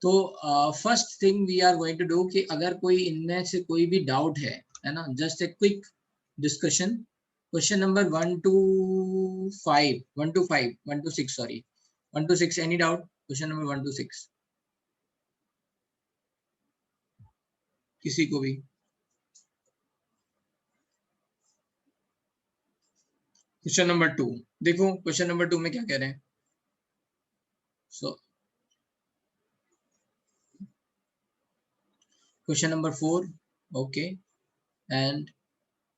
तो first thing we are going to do कि अगर कोई इनमें से कोई भी डाउट है ना, just a quick discussion. Question number 1 to 6 sorry 1 to 6 any doubt? Question number 1 to 6 किसी को भी? क्वेश्चन नंबर 2 देखो, क्वेश्चन नंबर 2 में क्या कह रहे हैं. So question number 4 okay and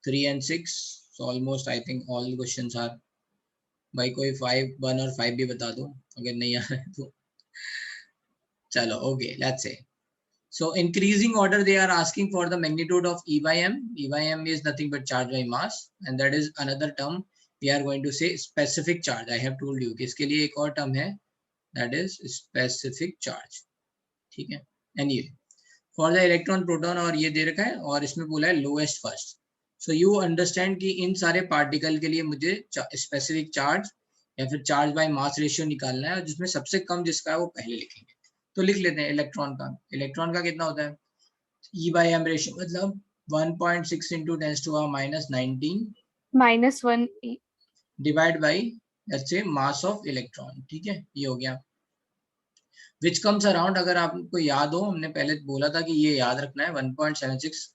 3 and 6. So almost I think all questions are. भाई कोई 5 1 और 5 भी बता दो अगर नहीं आ रहा है तो. चलो okay let's say. So increasing order they are asking for the magnitude of E by M. E by M is nothing but charge by mass and that is another term we are going to say specific charge. I have told you कि इसके लिए एक और term है that is specific charge. ठीक है. Anyway for the electron proton और ये दे रखा है और इसमें बोला है lowest first. So you understand कि इन सारे पार्टिकल के लिए मुझे स्पेसिफिक चार्ज या फिर चार्ज बाय मास रेशियो निकालना है, जिसमें सबसे कम जिसका है वो पहले लिखेंगे. तो लिख लेते हैं इलेक्ट्रॉन का. इलेक्ट्रॉन का कितना होता है? E by M रेशियो मतलब 1.6 into 10 to the minus 19 -1 divide by let's say mass of electron. ठीक है, ये हो गया. विच कम्स अराउंड, अगर आपको याद हो हमने पहले बोला था कि ये याद रखना है 1.76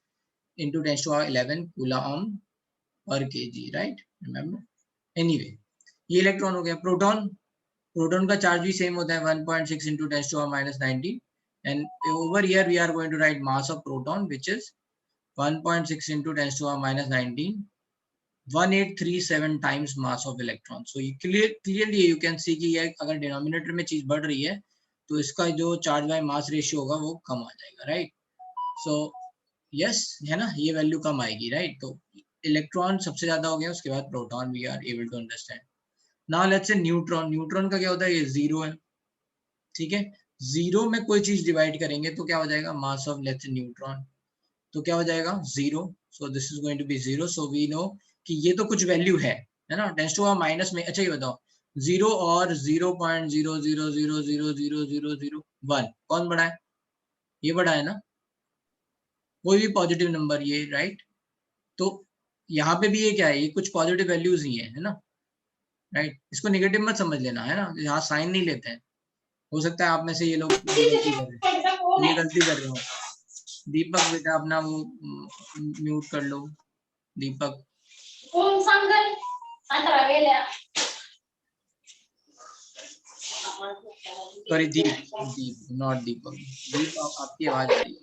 into 10 to the 11 coulomb per kg, right? Remember? Anyway, ये इलेक्ट्रॉन हो गया. प्रोटॉन, प्रोटॉन का चार्ज भी सेम होता है 1.6 into 10 to the minus 19 and over here we are going to write mass of proton which is 1.6 into 10 to the minus 19 1837 times mass of electron. So clearly you can see कि ये अगर denominator में चीज बढ़ रही है तो इसका जो चार्ज बाय मास रेशियो होगा वो कम आ जाएगा, राइट? सो यस है ना, ये वैल्यू कम आएगी, राइट? तो इलेक्ट्रॉन सबसे ज्यादा हो गया, उसके बाद proton. We are able to understand. Now let's say neutron. Neutron का क्या होता है? ये जीरो है. ठीक है, जीरो में कोई चीज डिवाइड करेंगे तो क्या हो जाएगा? Mass of let's say neutron. तो क्या हो जाएगा? Zero. So this is going to be zero. So we know कि ये तो कुछ वैल्यू है ना, 10 to the माइनस में. अच्छा ये बताओ, जीरो और 0.000000001 कौन बड़ा है? ये बड़ा है ना, कोई भी पॉजिटिव नंबर ये, राइट? तो यहाँ पे भी ये क्या है? ये कुछ पॉजिटिव वैल्यूज ही है ना, राइट? इसको नेगेटिव मत समझ लेना, है ना. यहाँ साइन नहीं लेते हैं. हो सकता है आप में से ये लोग ये गलती कर रहे हो. दीपक बेटा अपना वो म्यूट कर लो. दीपक सॉरी दीप नॉट दीपक. दीप आपकी आवाज आ रही है.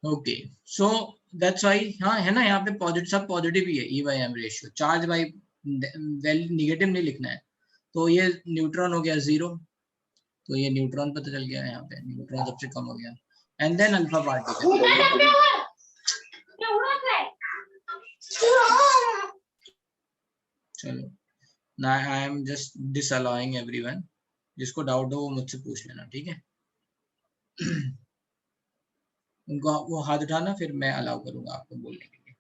ओके सो दैट्स व्हाई, हाँ है ना, यहाँ पे पॉजिटिव, सब पॉजिटिव ही है. E by M ratio. Charge by value negative नहीं लिखना है. तो ये न्यूट्रॉन हो गया जीरो. तो ये न्यूट्रॉन पता चल गया, यहाँ पे न्यूट्रॉन सबसे कम हो गया. And then alpha particle. चलो ना, I am just disallowing everyone. जिसको डाउट हो वो मुझसे पूछ लेना, ठीक है? उनको वो हाथ उठाना, फिर मैं अलाउ करूंगा आपको बोलने के लिए.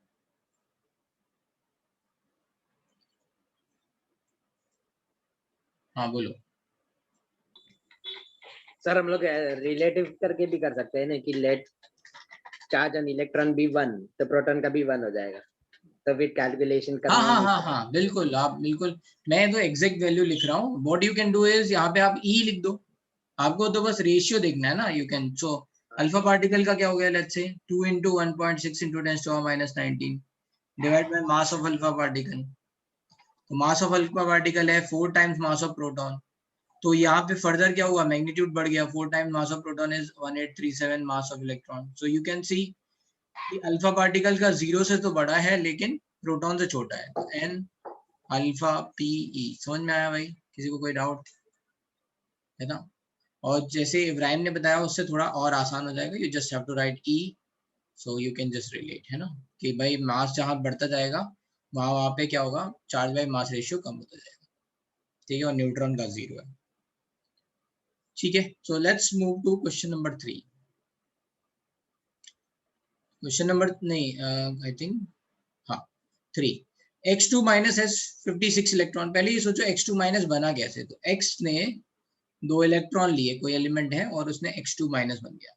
हाँ बोलो. सर हम लोग रिलेटिव करके भी कर सकते हैं ना कि लेट चार्ज ऑन इलेक्ट्रॉन भी 1 तो प्रोटॉन का भी 1 हो जाएगा. तो फिर कैलकुलेशन करना. हाँ बिल्कुल. आप बिल्कुल, मैं तो एग्जैक्ट वैल्यू लिख रहा हूँ. What you can do is यहाँ पे आप ई लिख दो. आपको तो बस रेशियो देखना है ना. You can. So alpha particle का क्या हो गया? Let's say 2 into 1.6 into 10 to the minus 19 divide by mass of alpha particle. तो मास ऑफ अल्फा पार्टिकल है 4 times मास ऑफ प्रोटॉन. तो यहाँ पे फर्दर क्या हुआ? मैग्नीट्यूड बढ़ गया. 4 times mass of proton is 1837 mass of electron. So you can see कि अल्फा पार्टिकल का जीरो से तो बड़ा है लेकिन प्रोटॉन से छोटा है. तो एन अल्फा पी ई. समझ में आया भाई? किसी को कोई डाउट है ना? और जैसे इब्राहिम ने बताया उससे थोड़ा और आसान हो जाएगा. You just have to write E. So you can just relate, है ना, कि भाई मास जहां बढ़ता जाएगा वहां पे क्या होगा? चार्ज बाय मास रेशियो कम होता जाएगा. ठीक है, और न्यूट्रॉन का जीरो है. ठीक है, so let's move to question number 3. Question number नहीं, आई थिंक हाँ 3. X2 minus has 56 electron. पहले ये सोचो X2 माइनस बना कैसे, तो X ने 2 इलेक्ट्रॉन लिए, कोई एलिमेंट है और उसने X2 माइनस बन गया।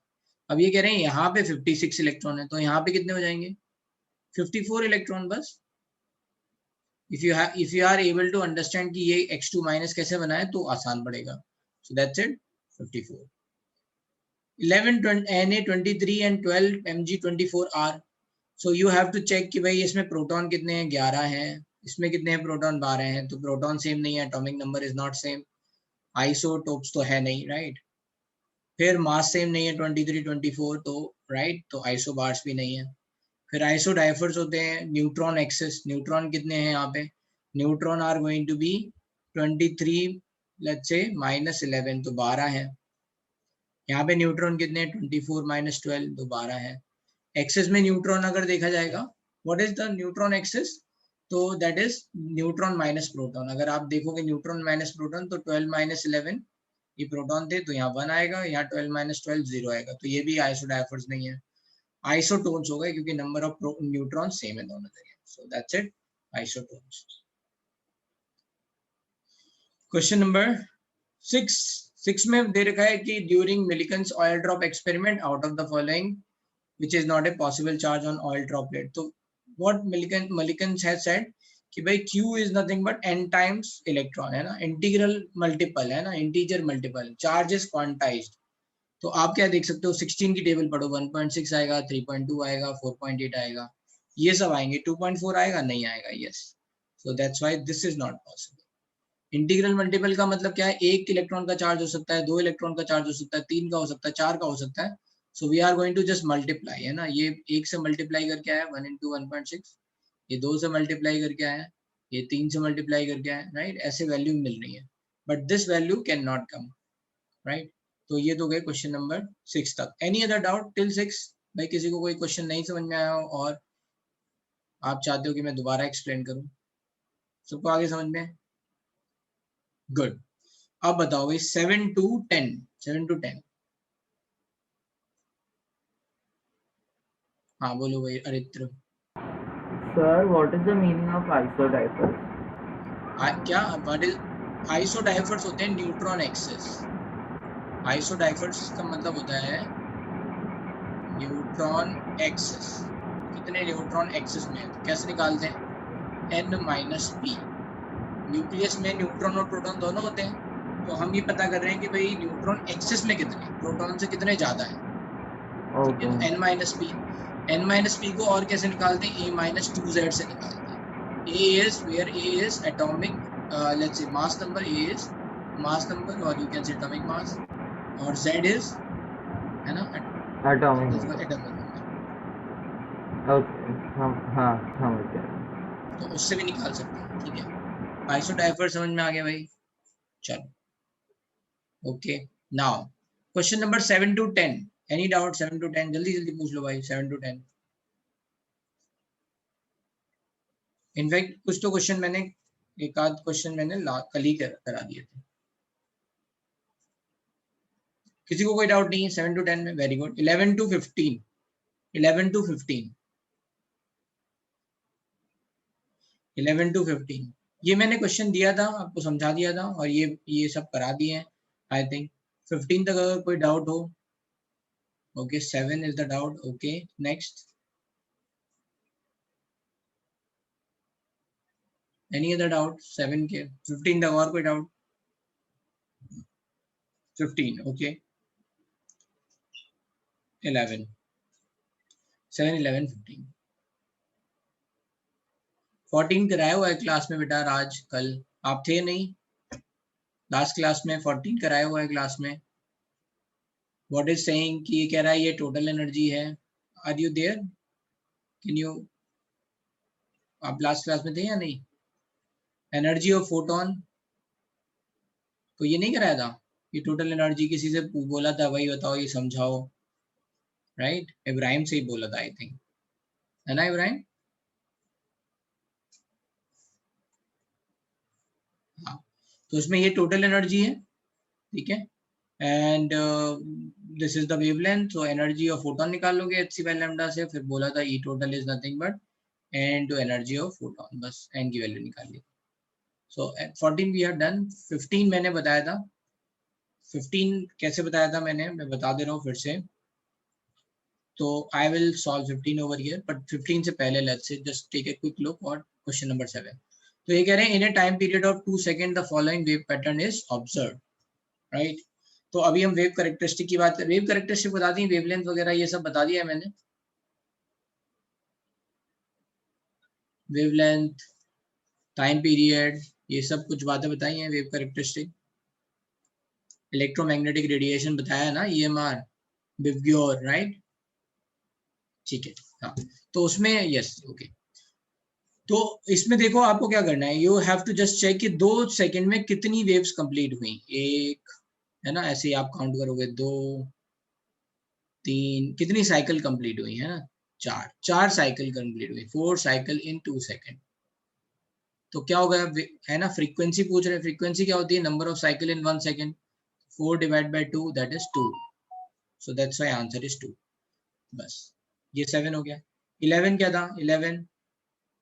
अब ये कह रहे हैं यहाँ पे 56 इलेक्ट्रॉन है, तो यहाँ पे कितने हो जाएंगे 54 इलेक्ट्रॉन बस। If you are able to understand कि ये X2 माइनस कैसे बना है तो आसान पड़ेगा। So that's it 54। 11 Na23 and 12 Mg24R। So you have to check कि भाई इसमें प्रोटॉन कितने हैं, 11 हैं, इसमें कितने हैं प्रोटॉन, 12 हैं, तो प्रोटॉन सेम नहीं है, atomic number is not same, isotopes तो है नहीं, राइट। फिर मास सेम नहीं है 23 24, तो राइट, तो आइसोबार्स भी नहीं है। फिर आइसोडाइफर्स होते हैं, न्यूट्रॉन एक्सेस, न्यूट्रॉन कितने हैं यहाँ पे, neutron are going to be 23 let's say -11, तो 12 है। यहाँ पे न्यूट्रॉन कितने हैं 24 - 12, तो 12 है। एक्सेस में न्यूट्रॉन अगर देखा जाएगा, what is the neutron excess, तो that is neutron minus proton. अगर आप देखोगे न्यूट्रॉन माइनस प्रोटॉन, तो 12 - 11 ये प्रोटॉन थे, तो यहाँ 1 आएगा, यहाँ 12 - 12 0 आएगा, तो ये भी आइसोडाइफर्स नहीं है, आइसोटोन्स हो गए, क्योंकि नंबर ऑफ न्यूट्रॉन सेम है दोनों जगह। सो that's it, isotones. Question number 6 में दे रखा है कि during Millikan's oil drop experiment, out of the following which is not a possible charge on oil droplet. तो what Millikan has said कि भाई Q is nothing but n times electron, है ना, integral multiple है ना, integer multiple, charge is quantized. तो आप क्या देख सकते हो, 16 की टेबल पढ़ो, 1.6 आएगा, 3.2 आएगा, 4.8 आएगा, ये सब आएंगे, 2.4 आएगा नहीं आएगा, yes. So that's why this is not possible. Integral multiple का मतलब क्या है, 1 इलेक्ट्रॉन का चार्ज हो सकता है, 2 इलेक्ट्रॉन का चार्ज हो सकता है, 3 का हो सकता है, 4 का हो सकता है। So we are going to just multiply, है ना, ये 1 से मल्टीप्लाई करके आया 1 × 1.6, ये 2 से मल्टीप्लाई करके आया, ये 3 से मल्टीप्लाई करके आया, राइट, ऐसे वैल्यू मिल रही है, but this value can not come, right. तो ये तो गए क्वेश्चन नंबर 6 तक। Any other doubt till 6? भाई किसी को कोई क्वेश्चन नहीं समझ में आया हो और आप चाहते हो कि मैं दोबारा एक्सप्लेन करूं, सबको आगे समझ में? गुड। अब बताओ भाई 7 to 10, 7 to 10। हाँ बोलो भाई Aritra. Sir, what is the meaning of isodiapers? क्या व्हाट इज आइसोडाइफर्स? होते हैं न्यूट्रॉन एक्सेस। आइसोडाइफर्स का मतलब होता है न्यूट्रॉन एक्सेस, कितने न्यूट्रॉन एक्सेस में है, तो कैसे निकालते हैं, n-p। न्यूक्लियस में न्यूट्रॉन और प्रोटॉन दोनों होते हैं, तो हम ये पता कर रहे हैं कि भाई न्यूट्रॉन एक्सेस में कितने, प्रोटॉन से कितने ज्यादा है, ठीक है, तो n-p। n-p को और कैसे निकालते हैं, a-2z से निकालते हैं। A is where A is atomic, let's say mass number, A is mass number or you can say atomic mass, और Z is है ना Atomic atomic number. number। Okay. हाँ समझ गया। तो उससे भी निकाल सकते हैं, ठीक है। आइसोडाइफर समझ में आ गया भाई, चलो okay. Now question number 7 to 10, any doubt? 7 to 10 जल्दी जल्दी पूछ लो भाई, 7 to 10। इनफैक्ट कुछ तो क्वेश्चन मैंने, एक आध क्वेश्चन मैंने कल ही करा दिए थे। किसी को कोई डाउट नहीं है 7 to 10 में? Very good. 11 to 15, 11 to 15, 11 to 15 ये मैंने क्वेश्चन दिया था, आपको समझा दिया था, और ये सब करा दिए हैं आई थिंक। 15 तक अगर कोई डाउट हो, okay 7 is the doubt, okay next. Any other doubt 7 के? 15 तक और कोई डाउट? 15 ओके। 11, 7, 11, 15, 14 कराया हुआ है क्लास में बेटा, राज कल आप थे नहीं लास्ट क्लास में, 14 कराया हुआ है क्लास में। व्हाट इज सेइंग कि ये कह रहा है ये टोटल एनर्जी है, are you there, can you, आप लास्ट क्लास में थे या नहीं? एनर्जी ऑफ फोटोन, तो ये नहीं कराया था, ये टोटल एनर्जी किसी से बोला था, भाई बताओ ये समझाओ, राइट? इब्राहिम से ही बोला था आई थिंक, है ना इब्राहिम? हाँ, तो इसमें ये टोटल एनर्जी है, ठीक है, and this is the wavelength. So energy of photon निकाल लोगे hc by लैम्डा से, फिर बोला था E total is nothing but n to energy of photon, बस n की वैल्यू निकाल ली। So at 14 we have done। 15 मैंने बताया था, 15 कैसे बताया था मैंने, मैं बता दे रहा हूँ फिर से। तो I will solve 15 over here, but 15 से पहले let's say just take a quick look at question number 7। तो ये कह रहे हैं in a time period of 2 seconds the following wave pattern is observed, right? तो अभी हम वेव कैरेक्टरिस्टिक की बात, वेव कैरेक्टरिस्टिक बता दी, वेवलेंथ वगैरह ये सब बता दिया है मैंने। वेवलेंथ, टाइम पीरियड, ये सब कुछ बातें बताई हैं। वेव कैरेक्टरिस्टिक, इलेक्ट्रोमैग्नेटिक रेडिएशन बताया ना, EMR, बिवग्योर, राइट? ठीक है, हाँ। तो उसमें यस, ओके। तो इसमें देखो आपको क्या करना है, you have to just check कि 2 सेकंड में कितनी वेव्स कंप्लीट हुई। एक है ना, ऐसे ही आप काउंट करोगे, 2 3, कितनी साइकिल कंप्लीट हुई है ना, 4 साइकिल कंप्लीट हुई, 4 साइकिल इन 2 सेकंड। तो क्या होगा, है ना, फ्रीक्वेंसी पूछ रहे, फ्रीक्वेंसी क्या होती है, number of cycle in 1 second, 4 divide by 2 that is 2, so that's why answer is 2। बस ये 7 हो गया। 11 क्या था, 11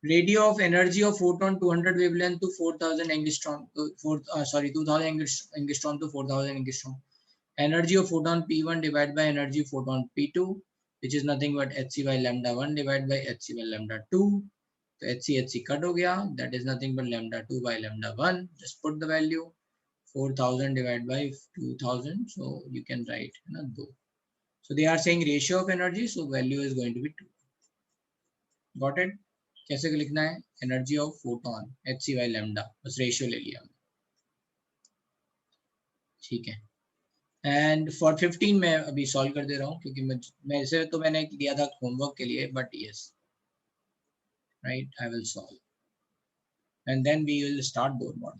ratio of energy of photon 200 wavelength to 4000 angstrom, 2000 angstrom to 4000 angstrom. Energy of photon P1 divided by energy of photon P2, which is nothing but hc by lambda 1 divided by hc by lambda 2. तो hc cut हो गया, that is nothing but lambda 2 by lambda 1. Just put the value 4000 divided by 2000, so you can write ना 2. So they are saying ratio of energy, so value is going to be 2. Got it? कैसे लिखना है, energy of photon hc by lambda, बस ratio ले लिया, ठीक है। And for 15 मैं अभी सॉल्व कर दे रहा हूँ, क्योंकि मैं इसे तो मैंने दिया था होमवर्क के लिए, but yes, right, I will solve and then we will start Bohr model.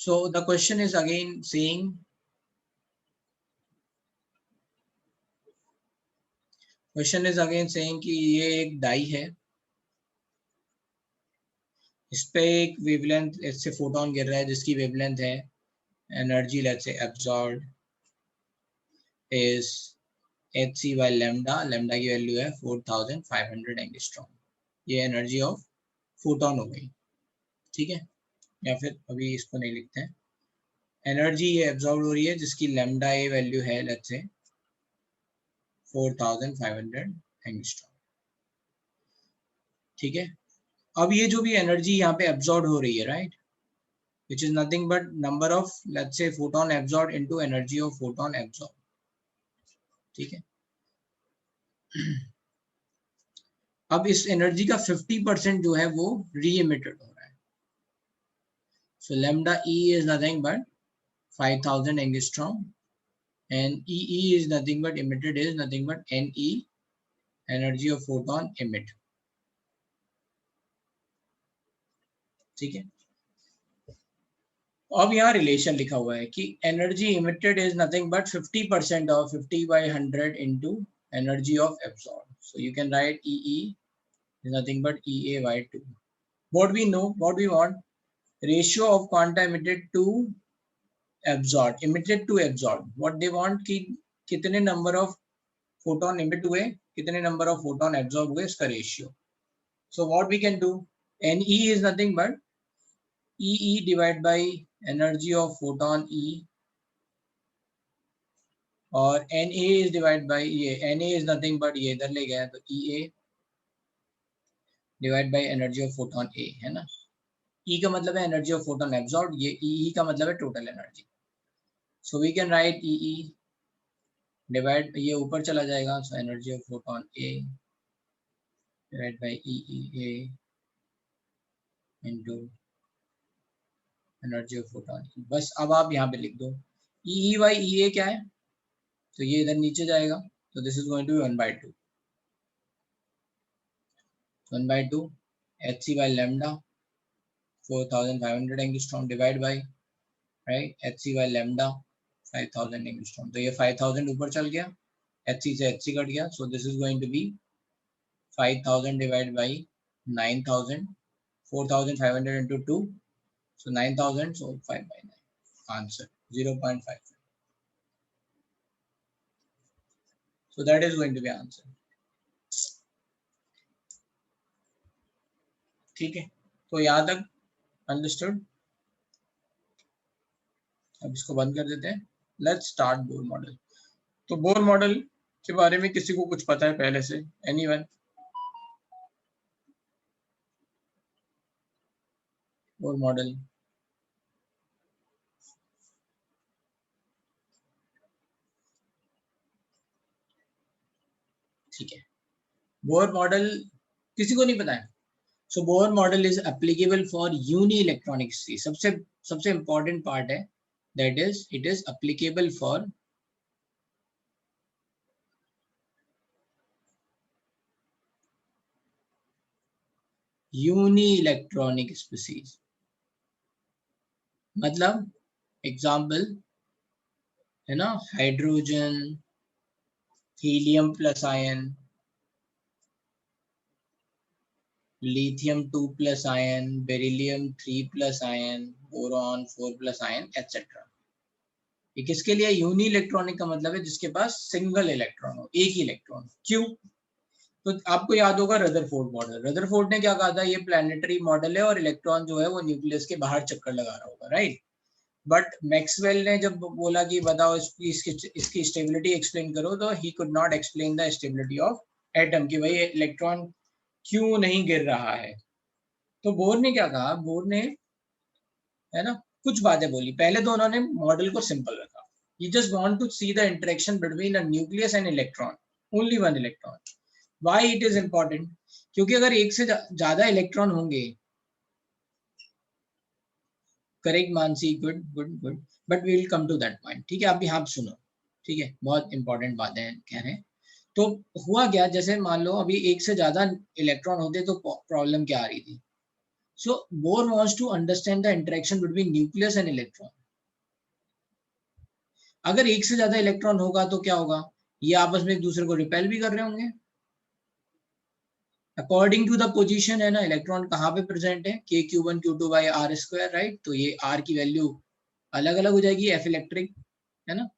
So the question is again saying, कि ये एक डाई है, इस पे एक वेवलेंथ, इससे फोटोन गिर रहा है जिसकी वेवलेंथ है, energy let's say absorbed is hc by lambda, lambda की वैल्यू है 4500 एंगस्ट्रॉम। ये एनर्जी ऑफ फोटोन हो गई, ठीक है। या फिर अभी इसको नहीं लिखते हैं, एनर्जी ये एब्जॉर्ब हो रही है जिसकी लैम्डा ए वैल्यू है लेट्स से 4500 एंगस्ट्रॉम, ठीक है। अब ये जो भी एनर्जी यहाँ पे एब्जॉर्ब हो रही है, right, which is nothing but number of let's say photon absorbed into energy of photon absorbed, ठीक है। अब इस एनर्जी का 50% जो है वो री इमिटेड हो रहा है, so lambda E is nothing but 5000 angstrom and EE is nothing but emitted is nothing but NE, energy of photon emit, ठीक है। अब यहाँ रिलेशन लिखा हुआ है कि energy emitted is nothing but 50% of 50 by 100 into energy of absorbed, so you can write EE is nothing but EA by 2. What we know, what we want, ratio of quanta emitted to absorbed, emitted to absorbed, what they want कि कितने number of photon emit हुए, कितने number of photon absorb हुए, इसका ratio. So what we can do, NE is nothing but EE divided by energy of photon E, और Na is divided by ये, Na is nothing but ये इधर ले गया तो Ea divided by energy of photon A, है ना। E का मतलब है energy of photon absorbed, ये EE का मतलब है total energy, so we can write EE divide, ये ऊपर चला जाएगा, so energy of photon A divided by EEA into energy of photon E। बस अब आप यहाँ पे लिख दो EE by EA क्या है, तो ये इधर नीचे जाएगा, तो this is going to be 1/2, 1/2 hc by lambda 4500 angstrom divide by, right, hc by lambda 5000 angstrom, तो ये 5000 ऊपर चल गया, hc से hc कट गया, so this is going to be 5000 divide by 9000, 4500 into 2, so 9000, so 5/9, answer 0.5। So that is going to be answer. ठीक है, तो यहाँ तक अंडरस्टूड. अब इसको बंद कर देते हैं. Let's start Bohr model. तो बोर मॉडल के बारे में किसी को कुछ पता है पहले से? एनीवन? बोर मॉडल ठीक है. बोर मॉडल किसी को नहीं पता है? So Bohr model is applicable for uni-electronics. सबसे important part है, that is it is applicable for uni-electronic species. मतलब एग्जाम्पल है ना, hydrogen, helium plus ion, lithium 2+ ion, beryllium 3+ ion, boron 4+ ion, etc. ये किसके लिए? यूनी इलेक्ट्रॉनिक का मतलब है जिसके पास सिंगल इलेक्ट्रॉन हो, एक ही इलेक्ट्रॉन. क्यों? तो आपको याद होगा रदरफोर्ड मॉडल. रदरफोर्ड ने क्या कहा था? ये प्लैनेटरी मॉडल है और इलेक्ट्रॉन जो है वो न्यूक्लियस के बाहर चक्कर लगा रहा होगा, राइट. बट मैक्सवेल ने जब बोला कि बताओ इसकी स्टेबिलिटी एक्सप्लेन करो, तो he could not explain the stability of atom, कि भाई इलेक्ट्रॉन क्यों नहीं गिर रहा है. तो बोर ने क्या कहा? बोर ने है ना कुछ बातें बोली. पहले तो उन्होंने मॉडल को सिंपल रखा. You just want to see the interaction between a nucleus and electron, only one electron. Why it is important? क्योंकि अगर एक से ज्यादा इलेक्ट्रॉन होंगे, correct Mansi, good good good, but we will come to that point. ठीक है, आप यहाँ सुनो. ठीक है, बहुत इंपॉर्टेंट बातें कह रहे हैं. तो हुआ क्या, जैसे मान लो अभी एक से ज्यादा इलेक्ट्रॉन होते तो प्रॉब्लम क्या आ रही थी. So Bohr wants to understand the interaction between nucleus and electron. अगर एक से ज्यादा इलेक्ट्रॉन होगा तो क्या होगा? ये आपस में एक दूसरे को रिपेल भी कर रहे होंगे. अकॉर्डिंग टू द पोजीशन है ना, इलेक्ट्रॉन कहाँ पे प्रेजेंट है? Q1 Q2 by R², right. तो ये R की वैल्यू अलग अलग हो जाएगी, F इलेक्ट्रिक है ना.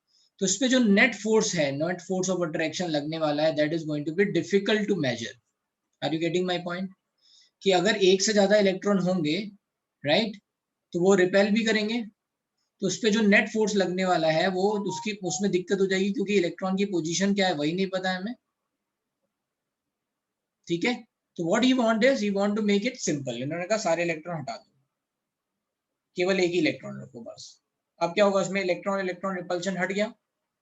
तो इस पे जो नेट फोर्स है, नेट फोर्स ऑफ अट्रैक्शन लगने वाला है, that is going to be difficult to measure. Are you getting my point? कि अगर एक से ज्यादा इलेक्ट्रॉन होंगे, राइट, तो वो रिपेल भी करेंगे. तो उस पे जो नेट फोर्स लगने वाला है वो उसमें दिक्कत हो जाएगी, क्योंकि इलेक्ट्रॉन की पोजीशन क्या है वही नहीं पता है हमें. ठीक है, तो what you want is you want to make it simple. इन्होंने कहा सारे इलेक्ट्रॉन हटा दो, केवल एक ही इलेक्ट्रॉन रखो बस. अब क्या होगा? उसमें इलेक्ट्रॉन इलेक्ट्रॉन रिपल्शन हट गया.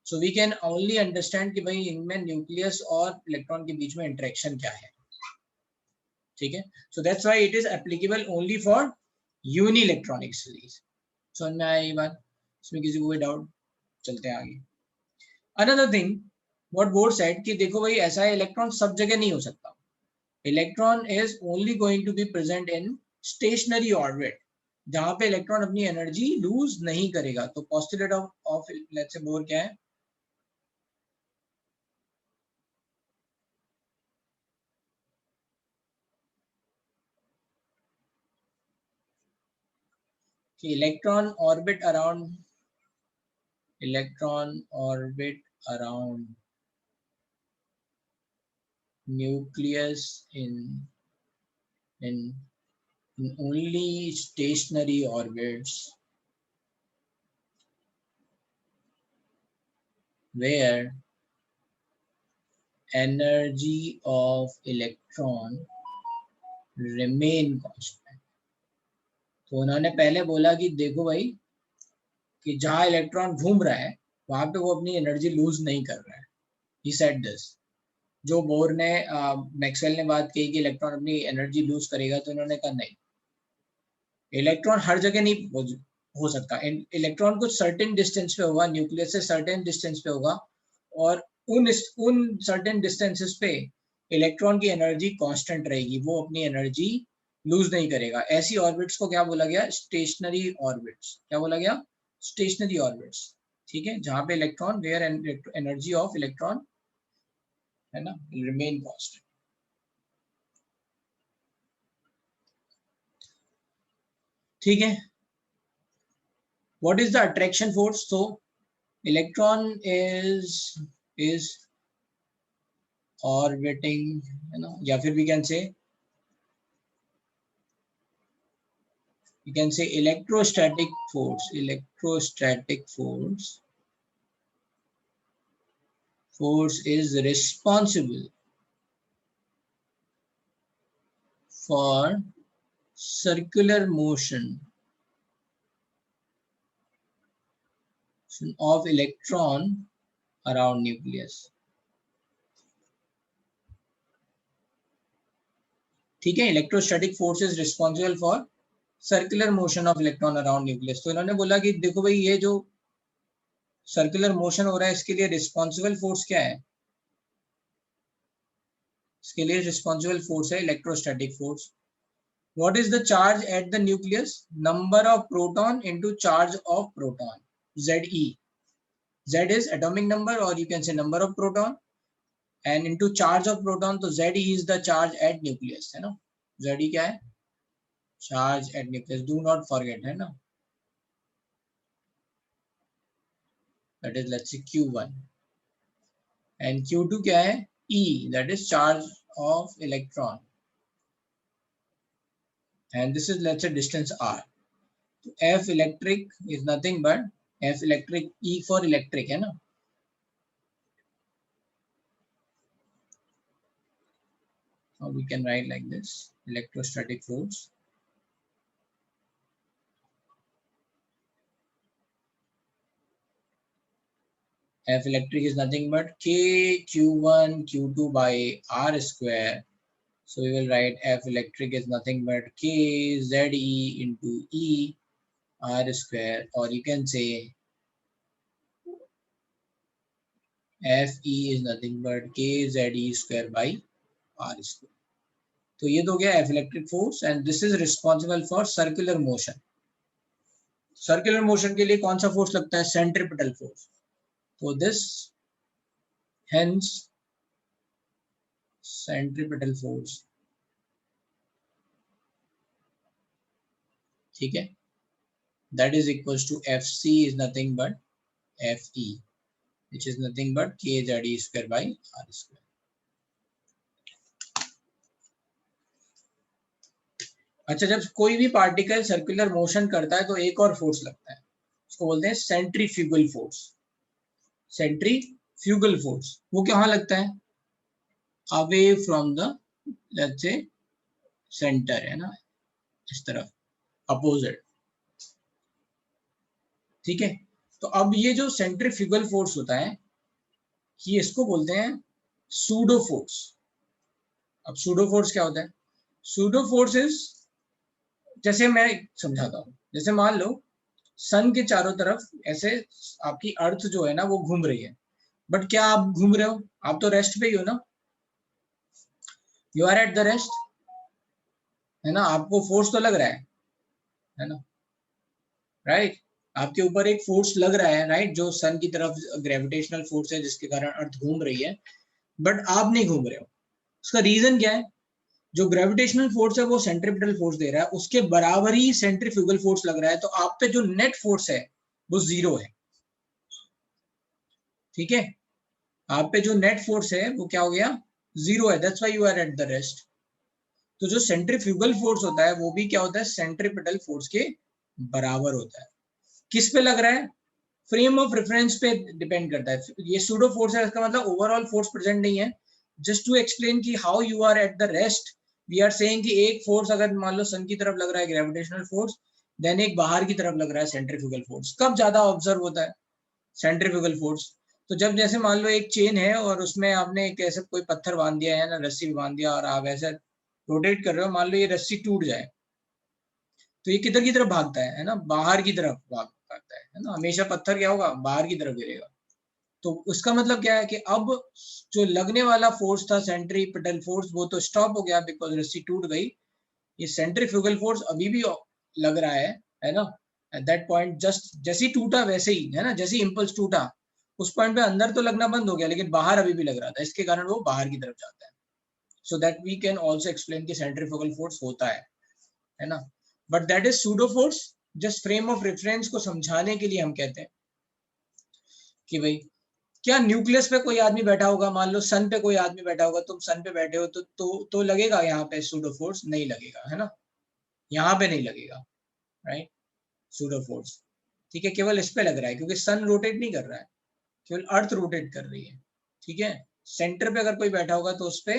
So we can only understand कि भाई इनमें न्यूक्लियस और इलेक्ट्रॉन के बीच में इंटरेक्शन क्या है. ठीक है, so that's why it is applicable only for uni electronic series. समझ में आया ये बात? इसमें किसी को कोई डाउट? चलते हैं आगे. Another thing what bore said कि देखो भाई ऐसा है, इलेक्ट्रॉन सब जगह नहीं हो सकता. Electron is only going to be present in stationary orbit, जहां पे इलेक्ट्रॉन अपनी एनर्जी लूज नहीं करेगा. तो postulate of let's say Bohr क्या है? कि electron orbit around nucleus in only stationary orbits where energy of electron remain constant. तो उन्होंने पहले बोला कि देखो भाई कि जहां इलेक्ट्रॉन घूम रहा है वहां पे वो अपनी एनर्जी लूज नहीं कर रहा है. He said this. जो बोर ने मैक्सवेल ने बात कही कि इलेक्ट्रॉन अपनी एनर्जी लूज करेगा, तो इन्होंने कहा नहीं, इलेक्ट्रॉन हर जगह नहीं हो सकता. इलेक्ट्रॉन कुछ सर्टेन डिस्टेंस पे होगा, न्यूक्लियस से सर्टेन डिस्टेंस पे होगा, और उन सर्टेन डिस्टेंसेस पे इलेक्ट्रॉन की एनर्जी कांस्टेंट रहेगी, वो अपनी एनर्जी लूज नहीं करेगा. ऐसी ऑर्बिट्स को क्या बोला गया? Stationary orbits. क्या बोला गया? Stationary orbits. ठीक है, जहां पे electron where energy of electron है ना रिमेन कांस्टेंट. ठीक है, what is the attraction force? तो इलेक्ट्रॉन is ऑर्बिटिंग, है ना, या फिर we can say electrostatic force. Force is responsible for circular motion of electron around nucleus. ठीक है, electrostatic force is responsible for circular motion of electron around nucleus. तो इन्होंने बोला कि देखो भाई, ये जो सर्कुलर मोशन हो रहा है इसके लिए रिस्पॉन्सिबल फोर्स क्या है? इसके लिए रिस्पॉन्सिबल फोर्स है electrostatic force. What is the charge at the nucleus? Number of proton into charge of proton, ZE. Z is atomic number, or you can say number of proton, and into charge of proton, तो ZE is the charge at nucleus, है ना? ZE क्या है? Charge at nucleus. Do not forget, है ना? That is, let's say Q1, and Q2 क्या है? E, that is charge of electron, and this is, let's say, distance R. So F electric is nothing but F electric, E for electric, है ना? So we can write like this: electrostatic force F electric is nothing but K Q1 Q2 by R square. So we will write F electric is nothing but K ZE into E R square, or you can say FE is nothing but K ZE square by R square. तो ये तो गया F electric force, and this is responsible for circular motion. Circular motion के लिए कौन सा force लगता है? Centripetal force. So this, hence, centripetal force. ठीक है, that is equals to FC is nothing but FE, which is nothing but K ZE square by R square. अच्छा, जब कोई भी पार्टिकल सर्कुलर मोशन करता है तो एक और फोर्स लगता है, उसको बोलते हैं सेंट्रीफ्यूगल फोर्स. सेंट्रीफ्यूगल फोर्स वो कहाँ लगता है? Away from the, let's say, centre, है ना, इस तरफ, अपोजिट. ठीक है, तो अब ये जो सेंट्रीफ्यूगल फोर्स होता है, ये इसको बोलते हैं सूडो फोर्स. अब सूडो फोर्स क्या होता है? सूडो फोर्स इज, जैसे मैं समझाता हूँ, जैसे मान लो सन के चारों तरफ ऐसे आपकी अर्थ जो है ना वो घूम रही है, बट क्या आप घूम रहे हो? आप तो रेस्ट पे ही हो ना, you are at the rest, है ना? आपको फोर्स तो लग रहा है ना, राइट? आपके ऊपर एक फोर्स लग रहा है, राइट, जो सन की तरफ ग्रेविटेशनल फोर्स है जिसके कारण अर्थ घूम रही है, बट आप नहीं घूम रहे हो. उसका रीजन क्या है? जो ग्रेविटेशनल फोर्स है वो सेंट्रीपिटल फोर्स दे रहा है, उसके बराबर ही सेंट्रीफ्यूगल फोर्स लग रहा है, तो आप पे जो नेट फोर्स है वो 0 है. ठीक है, आप पे जो नेट फोर्स है वो क्या हो गया? 0 है. That's why you are at the rest. तो जो सेंट्रीफ्यूगल फोर्स होता है वो भी क्या होता है? सेंट्रीपिटल फोर्स के बराबर होता है. किस पे लग रहा है? फ्रेम ऑफ रेफरेंस पे डिपेंड करता है. ये सूडो फोर्स है, इसका मतलब ओवरऑल फोर्स प्रेजेंट नहीं है. जस्ट टू एक्सप्लेन कि how you are at the rest, we are saying कि एक फोर्स अगर मान लो सन की तरफ लग रहा है ग्रेविटेशनल फोर्स, देन एक बाहर की तरफ लग रहा है सेंट्रीफ्यूगल फोर्स. कब ज्यादा ऑब्जर्व होता है सेंट्रीफ्यूगल फोर्स? तो जब जैसे मान लो एक चेन है और उसमें आपने एक ऐसे कोई पत्थर बांध दिया है ना, रस्सी भी बांध दिया, और आप ऐसे रोटेट कर रहे हो, मान लो ये रस्सी टूट जाए, तो ये किधर की तरफ भागता है ना? बाहर की तरफ भागता है ना. हमेशा पत्थर क्या होगा? बाहर की तरफ गिरेगा. तो उसका मतलब क्या है कि अब जो लगने वाला फोर्स था सेंट्रीपिटल फोर्स, वो तो स्टॉप हो गया बिकॉज रस्सी टूट गई. ये सेंट्रीफ्यूगल फोर्स अभी भी लग रहा है ना, एट दैट पॉइंट. जस्ट जैसे ही टूटा वैसे ही, है ना, जैसे ही इम्पल्स टूटा उस पॉइंट पे अंदर तो लगना बंद हो गया, लेकिन बाहर अभी भी लग रहा था, इसके कारण वो बाहर की तरफ जाता है. So that we can also explain कि सेंट्रीफ्यूगल फोर्स होता है ना, but that is pseudo force. Just frame of reference को समझाने के लिए हम कहते हैं कि भाई क्या न्यूक्लियस पे कोई आदमी बैठा होगा, मान लो सन पे कोई आदमी बैठा होगा, तुम सन पे बैठे हो तो लगेगा यहाँ पे सूडो फोर्स? नहीं लगेगा, है ना, यहाँ पे नहीं लगेगा, राइट, सूडो फोर्स। ठीक है, केवल इस पे लग रहा है क्योंकि सन रोटेट नहीं कर रहा है, केवल अर्थ रोटेट कर रही है। ठीक है, सेंटर पे अगर कोई बैठा होगा तो उस पे,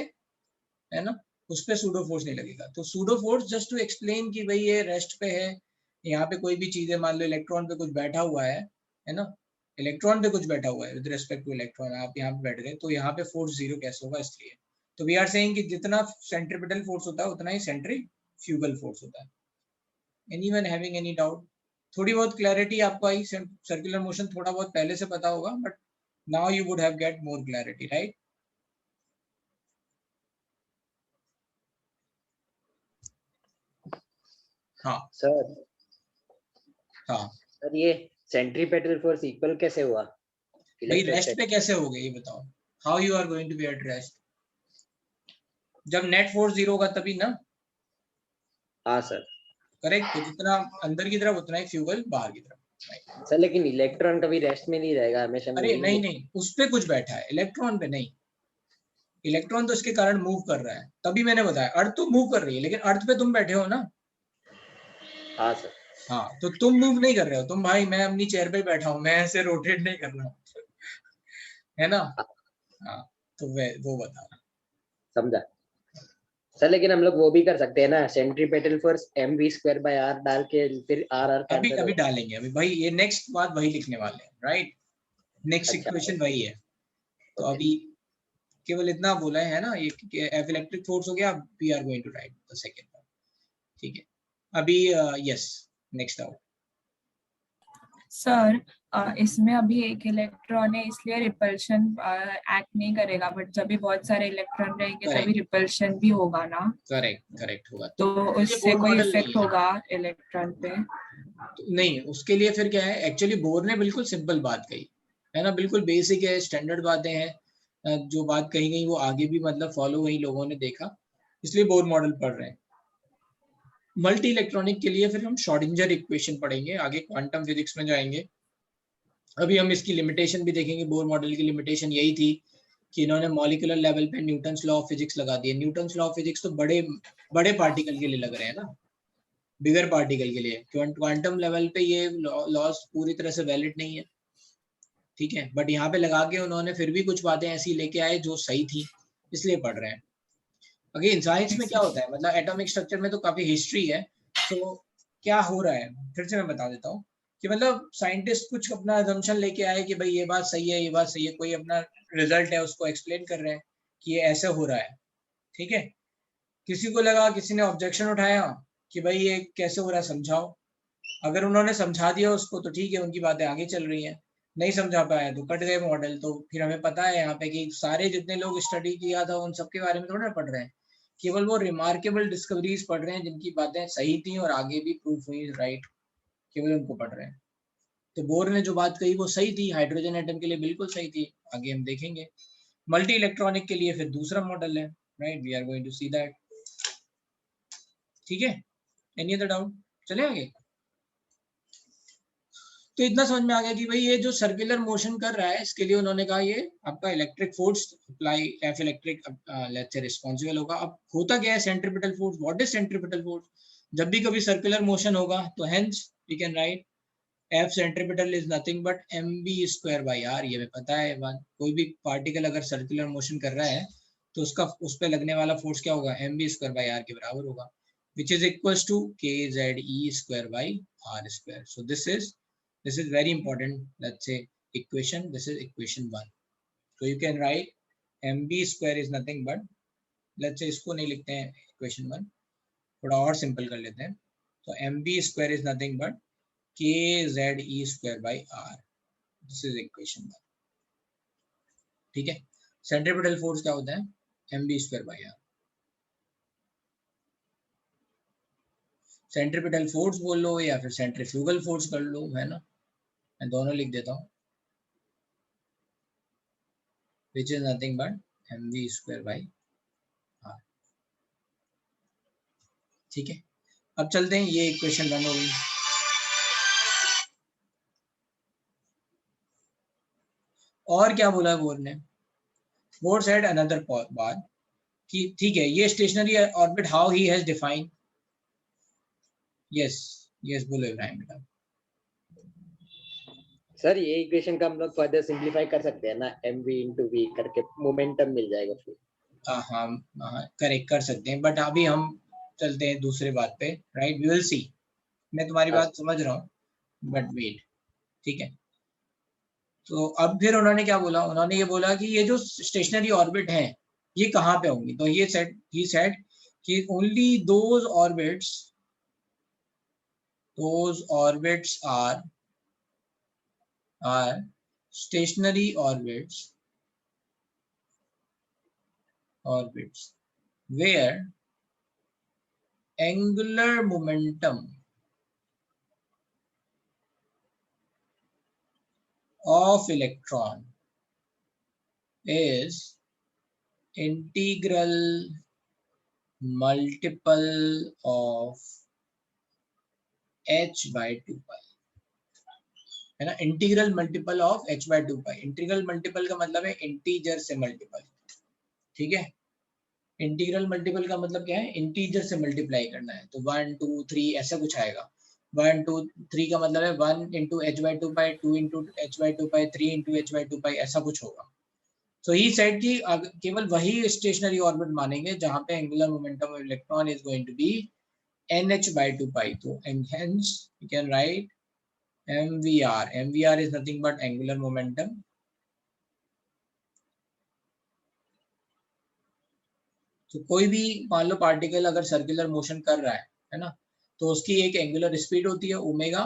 है ना, उस पे सूडो फोर्स नहीं लगेगा। तो pseudo force just to explain कि भाई ये रेस्ट पे है, यहाँ पे कोई भी चीज है, मान लो इलेक्ट्रॉन पे कुछ बैठा हुआ है ना, इलेक्ट्रॉन पे कुछ बैठा हुआ है विद रिस्पेक्ट टू इलेक्ट्रॉन, आप यहाँ पे बैठ गए तो यहाँ पे फोर्स जीरो कैसे होगा, इसलिए। तो वी आर सेइंग कि जितना सेंट्रीपिटल फोर्स होता है उतना ही सेंट्रीफ्यूगल फोर्स होता है। Anyone having any doubt? थोड़ी बहुत क्लैरिटी आपको आई? सर्कुलर मोशन थोड़ा बहुत पहले से पता होगा, but now you would have get more clarity, right? हाँ सर हाँ सर ये सेंट्रीपेटल फोर्स इक्वल कैसे हुआ भाई, रेस्ट पे इलेक्ट्रोस्टैटिक? कैसे हो गए ये बताओ? How you are going to be at rest? जब नेट फोर्स जीरो होगा तभी ना, हाँ सर। करेक्ट? तो जितना अंदर की तरफ उतना ही फ्यूगल बाहर की तरफ, right? सर लेकिन इलेक्ट्रॉन कभी रेस्ट में नहीं रहेगा, हमेशा अरे मूविंग। नहीं नहीं, उस पे कुछ बैठा है, इलेक्ट्रॉन पे नहीं। इलेक्ट्रॉन तो इसके कारण मूव कर रहा है, तभी मैंने बताया अर्थ तो मूव कर रही है, लेकिन अर्थ पे तुम बैठे हो ना। हाँ सर। हाँ, तो तुम मूव नहीं कर रहे हो, तुम भाई, मैं अपनी चेयर पे बैठा हूँ, मैं ऐसे रोटेट नहीं कर रहा हूँ, है ना। हाँ, तो वो बता रहा। समझा सर। लेकिन हम लोग वो भी कर सकते हैं ना, सेंट्रीपेटल फोर्स mv²/r डाल के फिर r अभी कैंसिल अभी होगा। डालेंगे, अभी भाई ये नेक्स्ट बात वही लिखने वाले हैं, राइट? नेक्स्ट अच्छा इक्वेशन वही है। तो ओके। अभी केवल इतना बोला है ना, ये एफ इलेक्ट्रिक फोर्स हो गया, we are going to write the second part. ठीक है, अभी यस, नेक्स्ट आउट। सर इसमें अभी एक इलेक्ट्रॉन है इसलिए रिपल्शन एक्ट नहीं करेगा, बट जब भी बहुत सारे इलेक्ट्रॉन रहेंगे तभी करेक्ट रिपल्शन भी होगा ना, करेक्ट करेक्ट होगा, तो तो ये उससे बोर कोई मॉडल नहीं इफेक्ट है। होगा इलेक्ट्रॉन पे? तो नहीं, उसके लिए फिर क्या है, एक्चुअली बोर ने बिल्कुल सिंपल बात कही है ना, बिल्कुल बेसिक है, स्टैंडर्ड बातें हैं। जो बात कही गई वो आगे भी मतलब फॉलो वही लोगों ने देखा, इसलिए बोर मॉडल पढ़ रहे हैं। मल्टी इलेक्ट्रॉनिक के लिए फिर हम श्रोडिंगर इक्वेशन पढ़ेंगे, आगे क्वांटम फिजिक्स में जाएंगे। अभी हम इसकी लिमिटेशन भी देखेंगे। बोर मॉडल की लिमिटेशन यही थी कि इन्होंने मॉलिक्यूलर लेवल पे न्यूटन्स लॉ ऑफ फिजिक्स लगा दिए। न्यूटन्स लॉ ऑफ फिजिक्स तो बड़े बड़े पार्टिकल के लिए लग रहे हैं ना, बिगर पार्टिकल के लिए। क्वांटम लेवल पे ये लॉस पूरी तरह से वैलिड नहीं है, ठीक है, बट यहाँ पे लगा के उन्होंने फिर भी कुछ बातें ऐसी लेके आए जो सही थी, इसलिए पढ़ रहे हैं। अगेन साइंस में क्या होता है, मतलब एटॉमिक स्ट्रक्चर में तो काफी हिस्ट्री है। तो क्या हो रहा है, फिर से मैं बता देता हूँ कि मतलब साइंटिस्ट कुछ अपना असम्पशन लेके आए कि भाई ये बात सही है, ये बात सही है, कोई अपना रिजल्ट है उसको एक्सप्लेन कर रहे हैं कि ये ऐसे हो रहा है, ठीक है। किसी को लगा, किसी ने ऑब्जेक्शन उठाया कि भाई ये कैसे हो रहा है, समझाओ। अगर उन्होंने समझा दिया उसको तो ठीक है, उनकी बातें आगे चल रही हैं। नहीं समझा पाया तो कट गए मॉडल। तो फिर हमें पता है यहाँ पे कि सारे जितने लोग स्टडी किया था उन सबके बारे में थोड़ा ना पढ़ रहे हैं, केवल वो रिमार्केबल डिस्कवरीज पढ़ रहे हैं जिनकी बातें सही थी और आगे भी प्रूफ हुई राइट, केवल उनको पढ़ रहे हैं। तो बोर ने जो बात कही वो सही थी, हाइड्रोजन एटम के लिए बिल्कुल सही थी, आगे हम देखेंगे। मल्टी इलेक्ट्रॉनिक के लिए फिर दूसरा मॉडल है, right, we are going to see that. ठीक है, एनी अदर डाउट? चले आगे। तो इतना समझ में आ गया कि भाई ये जो सर्कुलर मोशन कर रहा है इसके लिए उन्होंने कहा ये आपका electric force apply, F electric let's say responsible होगा। अब होता क्या है centripetal force? What is centripetal force? जब भी कभी सर्कुलर मोशन होगा तो hence we can write F centripetal is nothing but mv²/r। ये हमें पता है बात, कोई भी पार्टिकल अगर सर्कुलर मोशन कर रहा है तो उसका उस पर लगने वाला फोर्स क्या होगा, mv²/r के बराबर होगा, which is equals to kze²/r². So this is very important, let's say equation, this is equation 1. So you can write mv² is nothing but, let's say इसको नहीं लिखते हैं equation 1, थोड़ा और सिंपल कर लेते हैं। तो mv² is nothing but kze²/r. This is equation 1, ठीक है। सेंट्रीपिटल फोर्स क्या होता है, mv²/r। सेंट्रीपिटल फोर्स बोल लो या फिर सेंट्रीफ्यूगल फोर्स कर लो, है ना, मैं दोनों लिख देता हूँ, which is nothing but mv²/r। ठीक है, अब चलते हैं, ये इक्वेशन 1 हो गई। और क्या बोला बोर ने? बोर सेड अनदर बात कि ठीक है ये stationery orbit how he has define. Yes yes बोलो इब्राहिम बेटा. सर ये इक्वेशन का हम लोग फर्दर सिंपलीफाई कर सकते हैं ना, mv into v करके मोमेंटम मिल जाएगा फिर. हाँ करेक्ट कर सकते हैं, बट अभी हम चलते हैं दूसरे बात पे. Right, we will see. मैं तुम्हारी बात समझ रहा हूँ, बट वेट. ठीक है, तो अब फिर उन्होंने क्या बोला? उन्होंने ये बोला कि ये जो स्टेशनरी ऑर्बिट हैं ये कहाँ पे होंगी? तो ये ही सेड कि only those orbits are stationary orbits where angular momentum of electron is integral multiple of h by 2 pi. है ना, integral multiple of h by 2 pi. Integral multiple का मतलब है इंटीजर से मल्टीपल. ठीक है, इंटीग्रल मल्टीपल का मतलब क्या है? इंटीजर से मल्टीप्लाई करना है. तो 1 2 3 ऐसा कुछ आएगा. 1 2 3 का मतलब है 1 into h by 2 pi, 2 into h by 2 pi, 3 into h by 2 pi, ऐसा कुछ होगा. तो ही सेड कि केवल वही स्टेशनरी ऑर्बिट मानेंगे जहां पे angular momentum of electron is going to be nh by 2 pi. तो hence you can write MVR. MVR is nothing but angular momentum. तो कोई भी मान लो पार्टिकल अगर सर्कुलर मोशन कर रहा है ना, तो उसकी एक एंगुलर स्पीड होती है ओमेगा,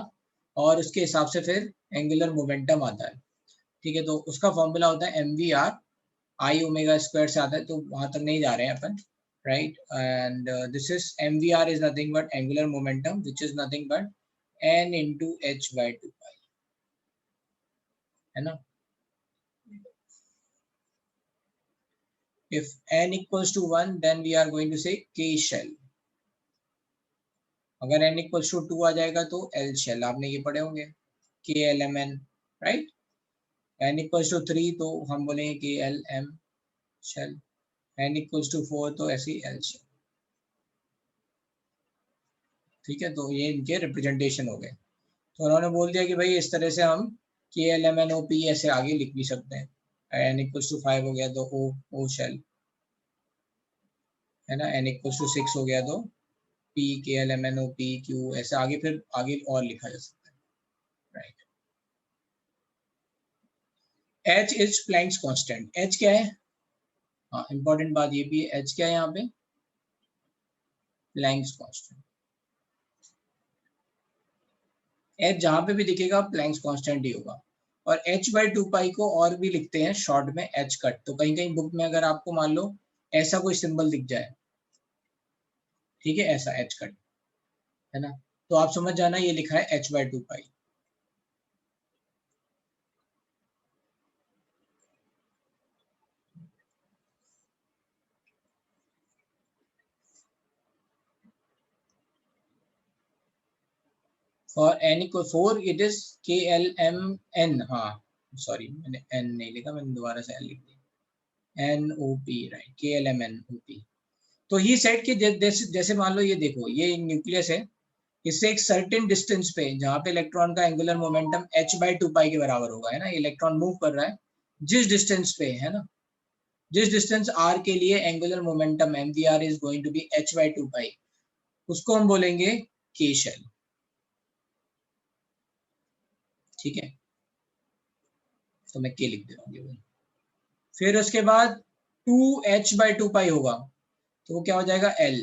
और उसके हिसाब से फिर एंगुलर मोमेंटम आता है. ठीक है, तो उसका फॉर्मूला होता है MVR. आई ओमेगा स्क्वायर से आता है, तो वहां तक नहीं जा रहे हैं अपन. Right, and this is MVR is nothing but angular momentum which is nothing but n into h by 2 pi. है ना. If n equals to 1 then we are going to say k shell. अगर n equals to 2 आ जाएगा तो l shell. आपने ये पढ़े होंगे KLMN. Right, n equals to 3 तो हम बोलेंगे KLM shell. n equals to 4 तो ऐसी l shell. ठीक है, तो ये इनके रिप्रेजेंटेशन हो गए. तो उन्होंने बोल दिया कि भाई इस तरह से हम KLMNOP ऐसे आगे लिख भी सकते हैं. n equals to 5 हो गया तो O shell. है ना, n equals to 6 हो गया तो P KLMNOP Q, ऐसे आगे फिर आगे और लिखा जा सकता है. Right, H is Planck's constant. H क्या है? हाँ, इंपॉर्टेंट बात ये भी है. H क्या है यहाँ पे? Planck's constant. H जहां पे भी दिखेगा प्लैंक्स कांस्टेंट ही होगा. और h by 2 pi को और भी लिखते हैं शॉर्ट में h कट. तो कहीं कहीं बुक में अगर आपको मान लो ऐसा कोई सिंबल दिख जाए, ठीक है, ऐसा h कट, है ना, तो आप समझ जाना ये लिखा है h by 2 pi. For n equal 4 it is KLMN. हाँ सॉरी, मैंने n नहीं लिखा, मैंने दोबारा से l लिख दिया. NOP. Right, KLMNOP. तो ही सेट कि जैसे मान लो ये देखो, ये न्यूक्लियस है, इससे एक सर्टेन डिस्टेंस पे जहां पे इलेक्ट्रॉन का angular momentum h by 2 pi के बराबर होगा, है ना, इलेक्ट्रॉन मूव कर रहा है जिस डिस्टेंस पे, है ना, जिस डिस्टेंस r के लिए angular momentum MVR is going to be h by 2 pi, उसको हम बोलेंगे K shell. ठीक है, तो मैं K लिख दे रहा हूँ. फिर उसके बाद 2h by 2 pi होगा, तो वो क्या हो जाएगा? L.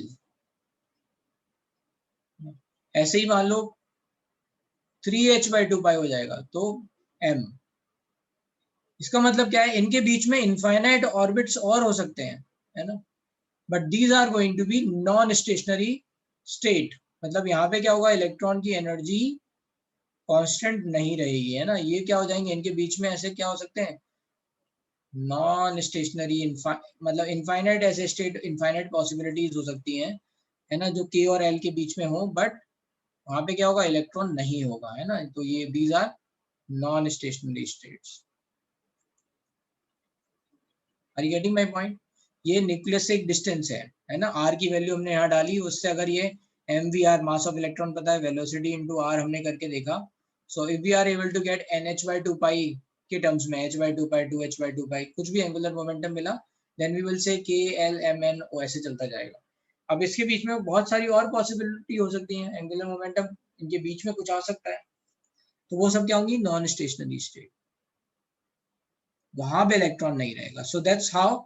ऐसे ही मान लो 3h by 2 pi हो जाएगा तो M. इसका मतलब क्या है? इनके बीच में इनफाइनाइट ऑर्बिट्स और हो सकते हैं, है ना, but these are going to be non stationary state. मतलब यहाँ पे क्या होगा? इलेक्ट्रॉन की एनर्जी कांस्टेंट नहीं रहेगी, है ना. ये क्या हो जाएंगे? इनके बीच में ऐसे क्या हो सकते हैं? नॉन स्टेशनरी, मतलब इनफाइनाइट ऐसे स्टेट, इनफाइनाइट पॉसिबिलिटीज हो सकती हैं, है ना, जो K और L के बीच में हो, बट वहां पे क्या होगा? इलेक्ट्रॉन नहीं होगा, है ना. तो ये these are non stationary states. Are you getting my point? ये न्यूक्लियस से एक डिस्टेंस है ना, आर की वैल्यू हमने यहाँ डाली, उससे अगर ये mvr मास ऑफ इलेक्ट्रॉन पता है, वेलोसिटी इनटू आर हमने करके देखा, so if we are able to get nh/2 pi के टर्म्स में, h/2 पाई 2h/2 पाई कुछ भी एंगुलर मोमेंटम मिला, then we will say k l m n o ऐसे चलता जाएगा। अब इसके बीच में बहुत सारी और पॉसिबिलिटी हो सकती है, एंगुलर मोमेंटम इनके बीच में कुछ आ सकता है, तो वो सब क्या होंगी, नॉन स्टेशनरी स्टेट, वहां पे इलेक्ट्रॉन नहीं रहेगा। So that's how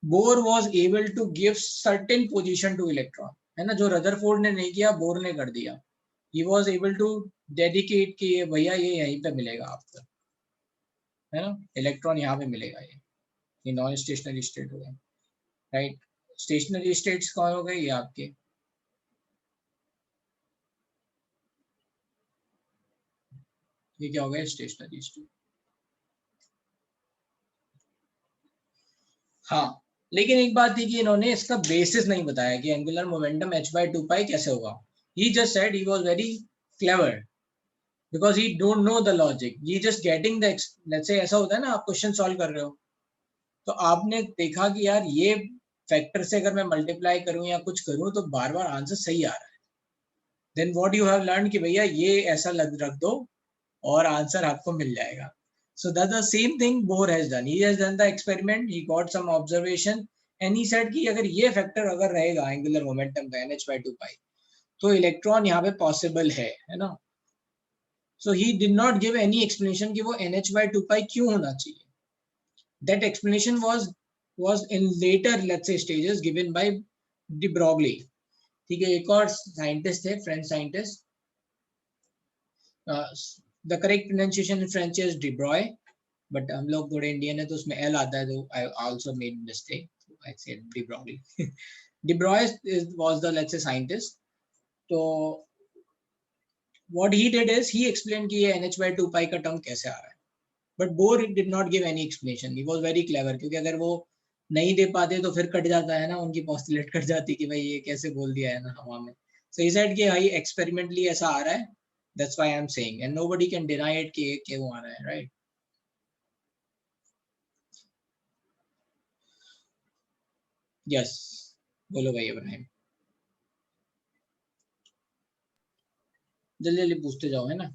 bore was able to give certain position to electron, है ना, जो रदरफोर्ड ने नहीं किया बोर ने कर दिया। he was able to dedicate कि ये भैया ये यहीं पे मिलेगा आपको, है ना, इलेक्ट्रॉन यहाँ पे मिलेगा, ये नॉन स्टेशनरी स्टेट हो गए, राइट। स्टेशनरी स्टेट्स कौन हो गए, ये आपके, ये क्या हो गया, स्टेशनरी स्टेट। हाँ, लेकिन एक बात थी कि इन्होंने इसका बेसिस नहीं बताया कि एंगुलर मोमेंटम h/2 पाई कैसे होगा। he just said he was very clever because he don't know the logic, he just getting the, let's say ऐसा होता है ना, आप क्वेश्चन सॉल्व कर रहे हो तो आपने देखा कि यार ये फैक्टर से अगर मैं मल्टीप्लाई करूं या कुछ करूं तो बार बार आंसर सही आ रहा है, then what you have learn कि भैया ये ऐसा रख दो और आंसर आपको मिल जाएगा। So that's the same thing Bohr has done. He has done the experiment. He got some observation, and he said कि अगर ये फैक्टर अगर रहेगा एंगुलर मोमेंटम का nh/2 पाई तो इलेक्ट्रॉन यहाँ पे पॉसिबल है ना। So he did not give any explanation कि वो nh/2 पाई क्यों होना चाहिए। That explanation was in later, let's say, stages given by de Broglie। ठीक है, एक और साइंटिस्ट थे, French scientist, the correct pronunciation in French is de Broglie, but हम लोग थोड़े इंडियन है तो उसमें एल आता है, तो I also made mistake, I said de Broglie। de Broglie was the, let's say, scientist। तो what he did is he explained कि ये nh/2 पाई का टर्म कैसे आ रहा है, but Bohr did not give any explanation। he was very clever, क्योंकि अगर वो नहीं दे पाते तो फिर कट जाता है ना, उनकी पोस्टुलेट कट जाती कि भाई ये कैसे बोल दिया है ना हवा में। so he said कि भाई एक्सपेरिमेंटली ऐसा आ रहा है, that's why I'm saying, and nobody can deny it कि क्यों आ रहा है, right। yes, बोलो भाई इब्राहिम, जल्दी जल्दी पूछते जाओ, है ना।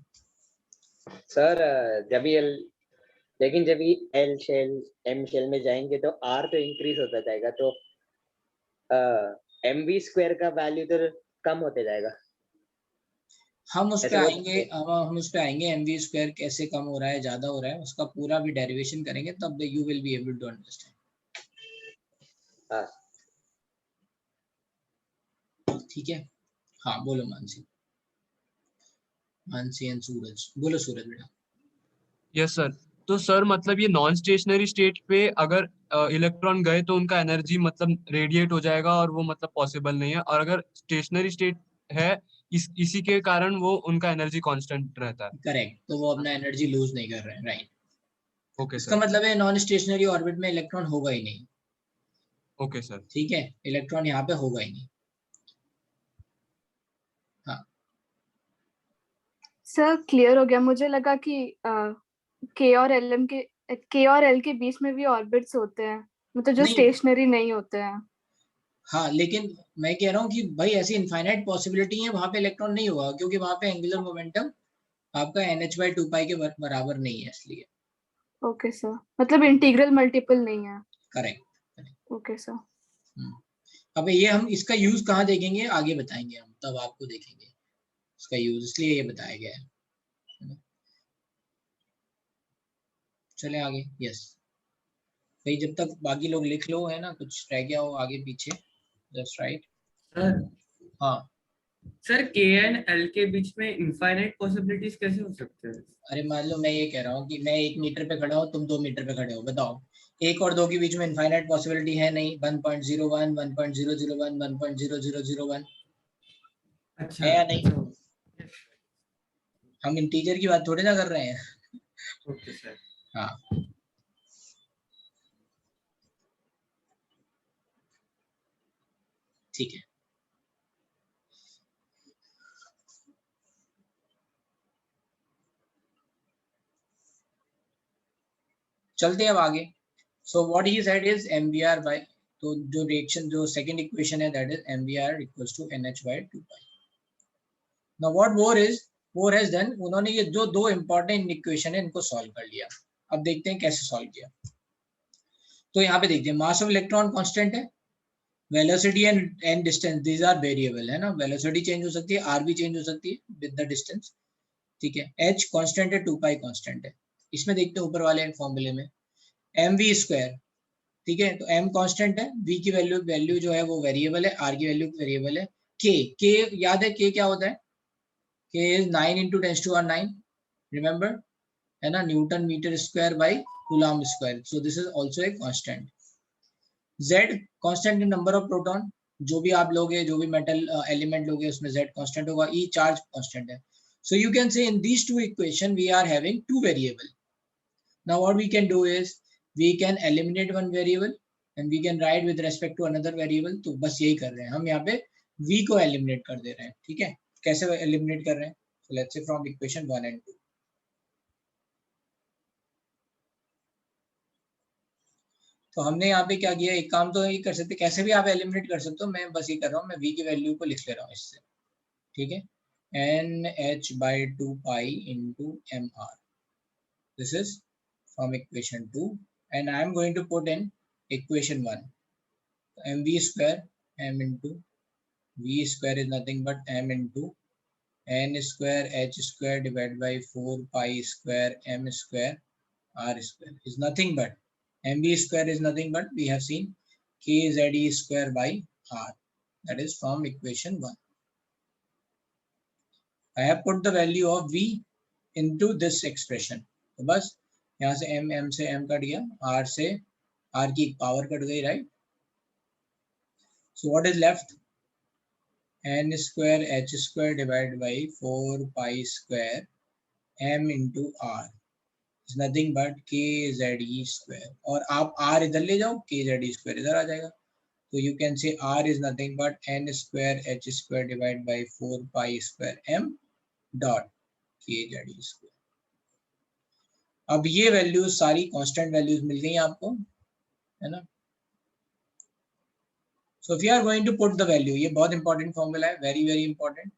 सर जब ये, लेकिन जब ये एल शेल एम शेल में जाएंगे तो आर तो इंक्रीज होता जाएगा, तो mv स्क्वायर का वैल्यू तो कम होते जाएगा। हम उस पे ऐसे वो आएंगे, हम उस पे आएंगे, mv स्क्वायर कैसे कम हो रहा है ज्यादा हो रहा है, उसका पूरा भी डेरिवेशन करेंगे, तब you will be able to understand. हाँ ठीक है, हाँ बोलो मानसी, मानसी एंड सूरज, बोलो सूरज बेटा। Yes sir. तो सर मतलब ये नॉन स्टेशनरी स्टेट पे अगर इलेक्ट्रॉन गए तो उनका एनर्जी मतलब रेडिएट हो जाएगा और वो मतलब पॉसिबल नहीं है, और अगर स्टेशनरी स्टेट है इसी के कारण वो उनका एनर्जी कांस्टेंट रहता है। करेक्ट, तो वो अपना एनर्जी लूज नहीं कर रहे हैं, राइट। ओके इसका सर। मतलब है नॉन स्टेशनरी ऑर्बिट में इलेक्ट्रॉन होगा ही नहीं। Okay sir. ठीक है, इलेक्ट्रॉन यहाँ पे होगा ही नहीं। हाँ सर क्लियर हो गया, मुझे लगा कि के और एल के बीच में भी ऑर्बिट्स होते हैं, मतलब जो नहीं, स्टेशनरी नहीं होते हैं। हाँ लेकिन मैं कह रहा हूँ कि भाई ऐसी इनफाइनाइट पॉसिबिलिटी है, वहां पे इलेक्ट्रॉन नहीं होगा, क्योंकि वहां पे एंगुलर मोमेंटम आपका nh/2 पाई के बराबर नहीं है, इसलिए। ओके सर, मतलब इंटीग्रल मल्टीपल नहीं है। करेक्ट। Okay sir. अब ये हम इसका यूज कहाँ देखेंगे आगे बताएंगे हम, तब आपको देखेंगे इसका यूज, इसलिए ये बताया गया है ना? चले आगे। यस भाई, जब तक बाकी लोग लिख लो, है ना, कुछ रह गया हो आगे पीछे, जस्ट राइट। सर हाँ सर के एंड एल के बीच में इनफाइनाइट पॉसिबिलिटीज कैसे हो सकते हैं? अरे मान लो मैं ये कह रहा हूँ कि मैं 1 मीटर पे खड़ा हूँ, तुम 2 मीटर पे खड़े हो, बताओ 1 और 2 के बीच में इनफाइनाइट पॉसिबिलिटी है नहीं, 1.01 1.001 1.0001 अच्छा है या नहीं। अच्छा, हम इंटीजर की बात थोड़ी ना कर रहे हैं। Okay sir. हाँ ठीक है, चलते हैं अब आगे। So what he said is mvr by, तो जो रिएक्शन जो सेकंड इक्वेशन है that is mvr equals to nh by 2 pi. Now what Bohr has done, उन्होंने ये जो दो इंपॉर्टेंट इक्वेशन है इनको सॉल्व कर लिया. अब देखते हैं कैसे सॉल्व किया. तो यहाँ पे देखते हैं मास ऑफ इलेक्ट्रॉन कांस्टेंट है, velocity and distance these are variable है ना, वेलोसिटी चेंज हो सकती है, आर भी चेंज हो सकती है विद द डिस्टेंस. ठीक है, एच कांस्टेंट है, 2 पाई कांस्टेंट है. इसमें देखते हैं ऊपर वाले फॉर्मूले में mv स्क्वायर. ठीक है, तो m कांस्टेंट है, v की वैल्यू जो है वो वेरिएबल है, r की वैल्यू वेरिएबल है. k याद है k क्या होता है, k is 9 into 10 to 9, remember है ना, newton metre square by coulomb square. So this is also a constant. z constant in number of proton, जो भी आप लोगे, जो भी मेटल एलिमेंट लोगे उसमें z कांस्टेंट होगा. e चार्ज कांस्टेंट है. So you can say in these two equation we are having two variable. Now what we can do is we can eliminate one variable and we can write with respect to another variable. तो बस यही कर रहे हैं हम, यहाँ पे v को eliminate कर दे रहे हैं. ठीक है, कैसे eliminate कर रहे हैं? So let's say from equation 1 and 2. तो हमने यहाँ पे क्या किया, एक काम तो ये कर सकते, कैसे भी आप एलिमिनेट कर सकते हो, मैं बस ये कर रहा हूँ, मैं v की वैल्यू को लिख ले रहा हूँ इससे. ठीक है, nh by 2 pi into mr. This is from equation 2 and I am going to put in equation 1. mv square m into v square is nothing but m into n square h square divided by 4 pi square m square r square is nothing but mv square is nothing but we have seen kze square by r. That is from equation 1. I have put the value of v into this expression. तो बस यहाँ से m से m cut गया, r से r की power cut गई, right? So what is left? n square h square divided by 4 pi square m into r is nothing but kze square. और आप r इधर ले जाओ, kze square इधर आ जाएगा. So you can say r is nothing but n square h square divided by 4 pi square m dot kze square. अब ये values सारी कांस्टेंट वैल्यूज मिल गई आपको, है ना. So if you are going to put the value, ये बहुत important formula है, वेरी वेरी इंपॉर्टेंट.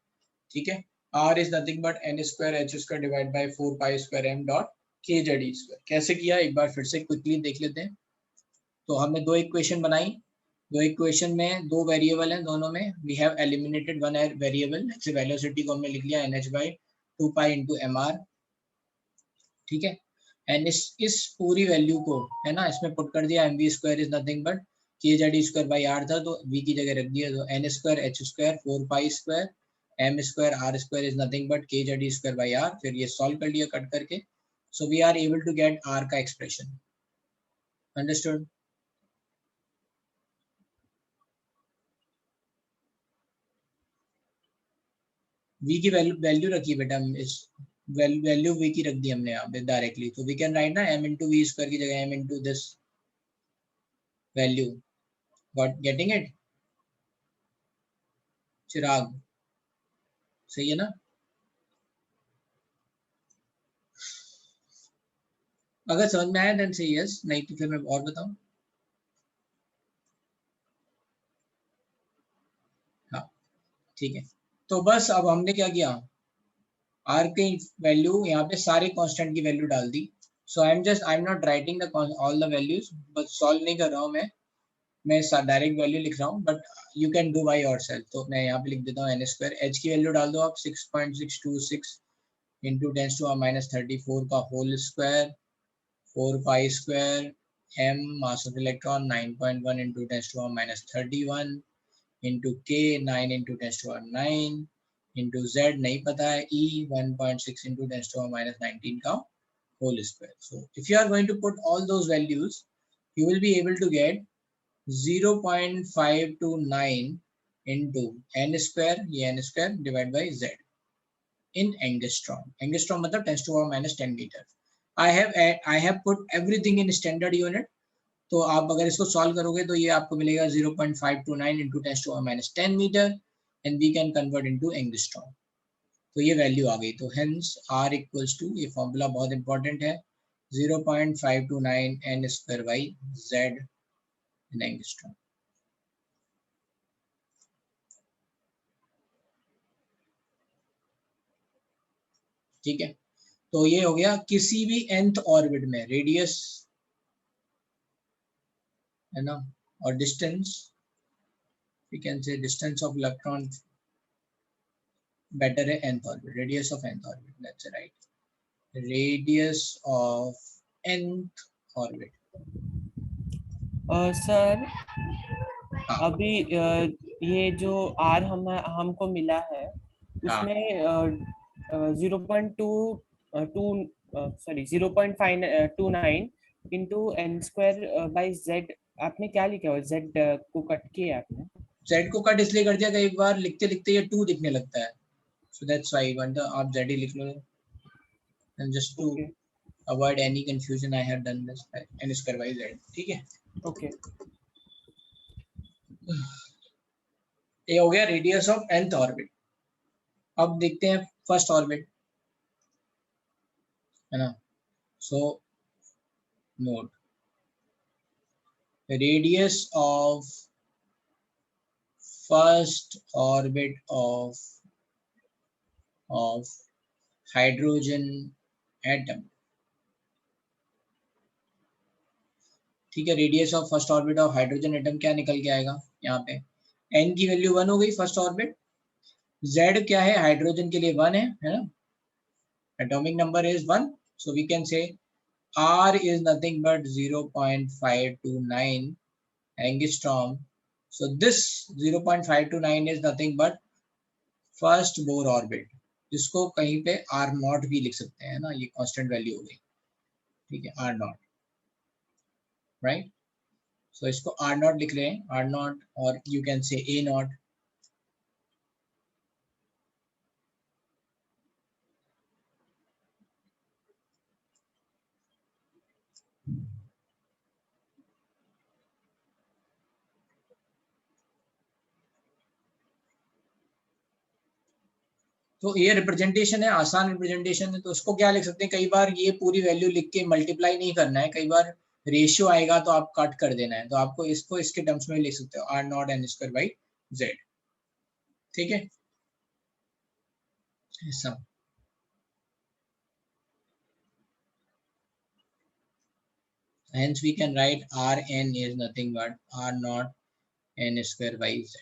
ठीक है, r is nothing but n square h square divide by 4 pi square m dot kze square. कैसे किया एक बार फिर से क्विकली देख लेते हैं. तो हमने दो इक्वेशन बनाई, दो इक्वेशन में दो वेरिएबल हैं, दोनों में we have eliminated one variable. जैसे वेलोसिटी को हमने लिख लिया nh by 2 pi into mr. ठीक है, एंड इस पूरी वैल्यू को है ना इसमें पुट कर दिया. mv square is nothing but kze square by r था, तो v की जगह रख दिया. तो n square h square 4 pi square m square r square is nothing but kze square by r. फिर ये सॉल्व कर लिया कट करके. So we are able to get r का एक्सप्रेशन. अंडरस्टूड? v की वैल्यू रखी बेटा, इस वैल्यू v की रख दी हमने यहाँ पे डायरेक्टली. तो वी कैन राइट ना m इंटू वी स्क्वायर की जगह m into this value. Got getting it Chirag? सही है ना? अगर समझ में आया देन से यस, नहीं तो फिर मैं और बताऊं. हाँ ठीक है, तो बस अब हमने क्या किया, r की वैल्यू यहाँ पे सारे कांस्टेंट की वैल्यू डाल दी. So I am not writing the all the values, बस सॉल्व नहीं कर रहा हूँ मैं डायरेक्ट वैल्यू लिख रहा हूँ, but you can do by yourself. तो मैं यहाँ पे लिख देता हूँ n स्क्वायर. h की वैल्यू डाल दो आप 6.626 इंटू 10 to the -34 का whole square 4 pi square m mass of electron 9.1 into 10 to the -31 into k 9 into 10 to the 9 into z नहीं पता है e 1.6 इंटू 10 to the -19 का whole square. So if you are going to put all those values, you will be able to get 0.529 into n square, ये n square divided by z in angstrom. Angstrom मतलब 10 to the -10 meter. I have put everything in standard unit. तो आप अगर इसको solve करोगे तो ये आपको मिलेगा 0.529 into 10 to the -10 meter and we can convert into angstrom. तो ये वैल्यू आ गई. तो hence r equals to, ये फॉर्मूला बहुत इंपॉर्टेंट है, 0.529 n square by z in angstrom. ठीक है, तो ये हो गया किसी भी nth ऑर्बिट में रेडियस है ना, और distance, we can say distance of electron better है nth orbit, radius of nth orbit, let's write radius of nth orbit. Sir हाँ। अभी ये जो आर हमको मिला है उसमें 0.29 into n square by Z, आपने क्या लिखा है? जेड को कट किया आपने? जेड को कट इसलिए कर दिया, कई बार लिखते लिखते ये 2 दिखने लगता है, सो दैट्स व्हाई आप जेड ही लिख लो, and just to avoid any confusion I have done this n square by z। ठीक है, ओके। ये हो गया रेडियस ऑफ nth ऑर्बिट। अब देखते हैं फर्स्ट ऑर्बिट, है ना, so note radius of first orbit of hydrogen atom. ठीक है, radius of first orbit of hydrogen atom क्या निकल के आएगा यहाँ पे, n की वैल्यू 1 हो गई फर्स्ट ऑर्बिट, z क्या है हाइड्रोजन के लिए 1 है ना, atomic number is 1, so we can say r is nothing but 0.529 angstrom, so this 0.529 is nothing but first Bohr orbit, जिसको कहीं पे r0 भी लिख सकते हैं ना, ये कांस्टेंट वैल्यू हो गई। ठीक है, r0 राइट, सो इसको r0 लिख रहे हैं, r0, और यू कैन से a0। तो ये रिप्रेजेंटेशन है, आसान रिप्रेजेंटेशन है, तो उसको क्या लिख सकते हैं, कई बार ये पूरी वैल्यू लिख के मल्टीप्लाई नहीं करना है, कई बार रेशियो आएगा तो आप कट कर देना है, तो आपको इसको इसके टर्म्स में लिख सकते हो r0 n square by z। ठीक है, ऐसा hence we can write rn is nothing but r0 n square by z।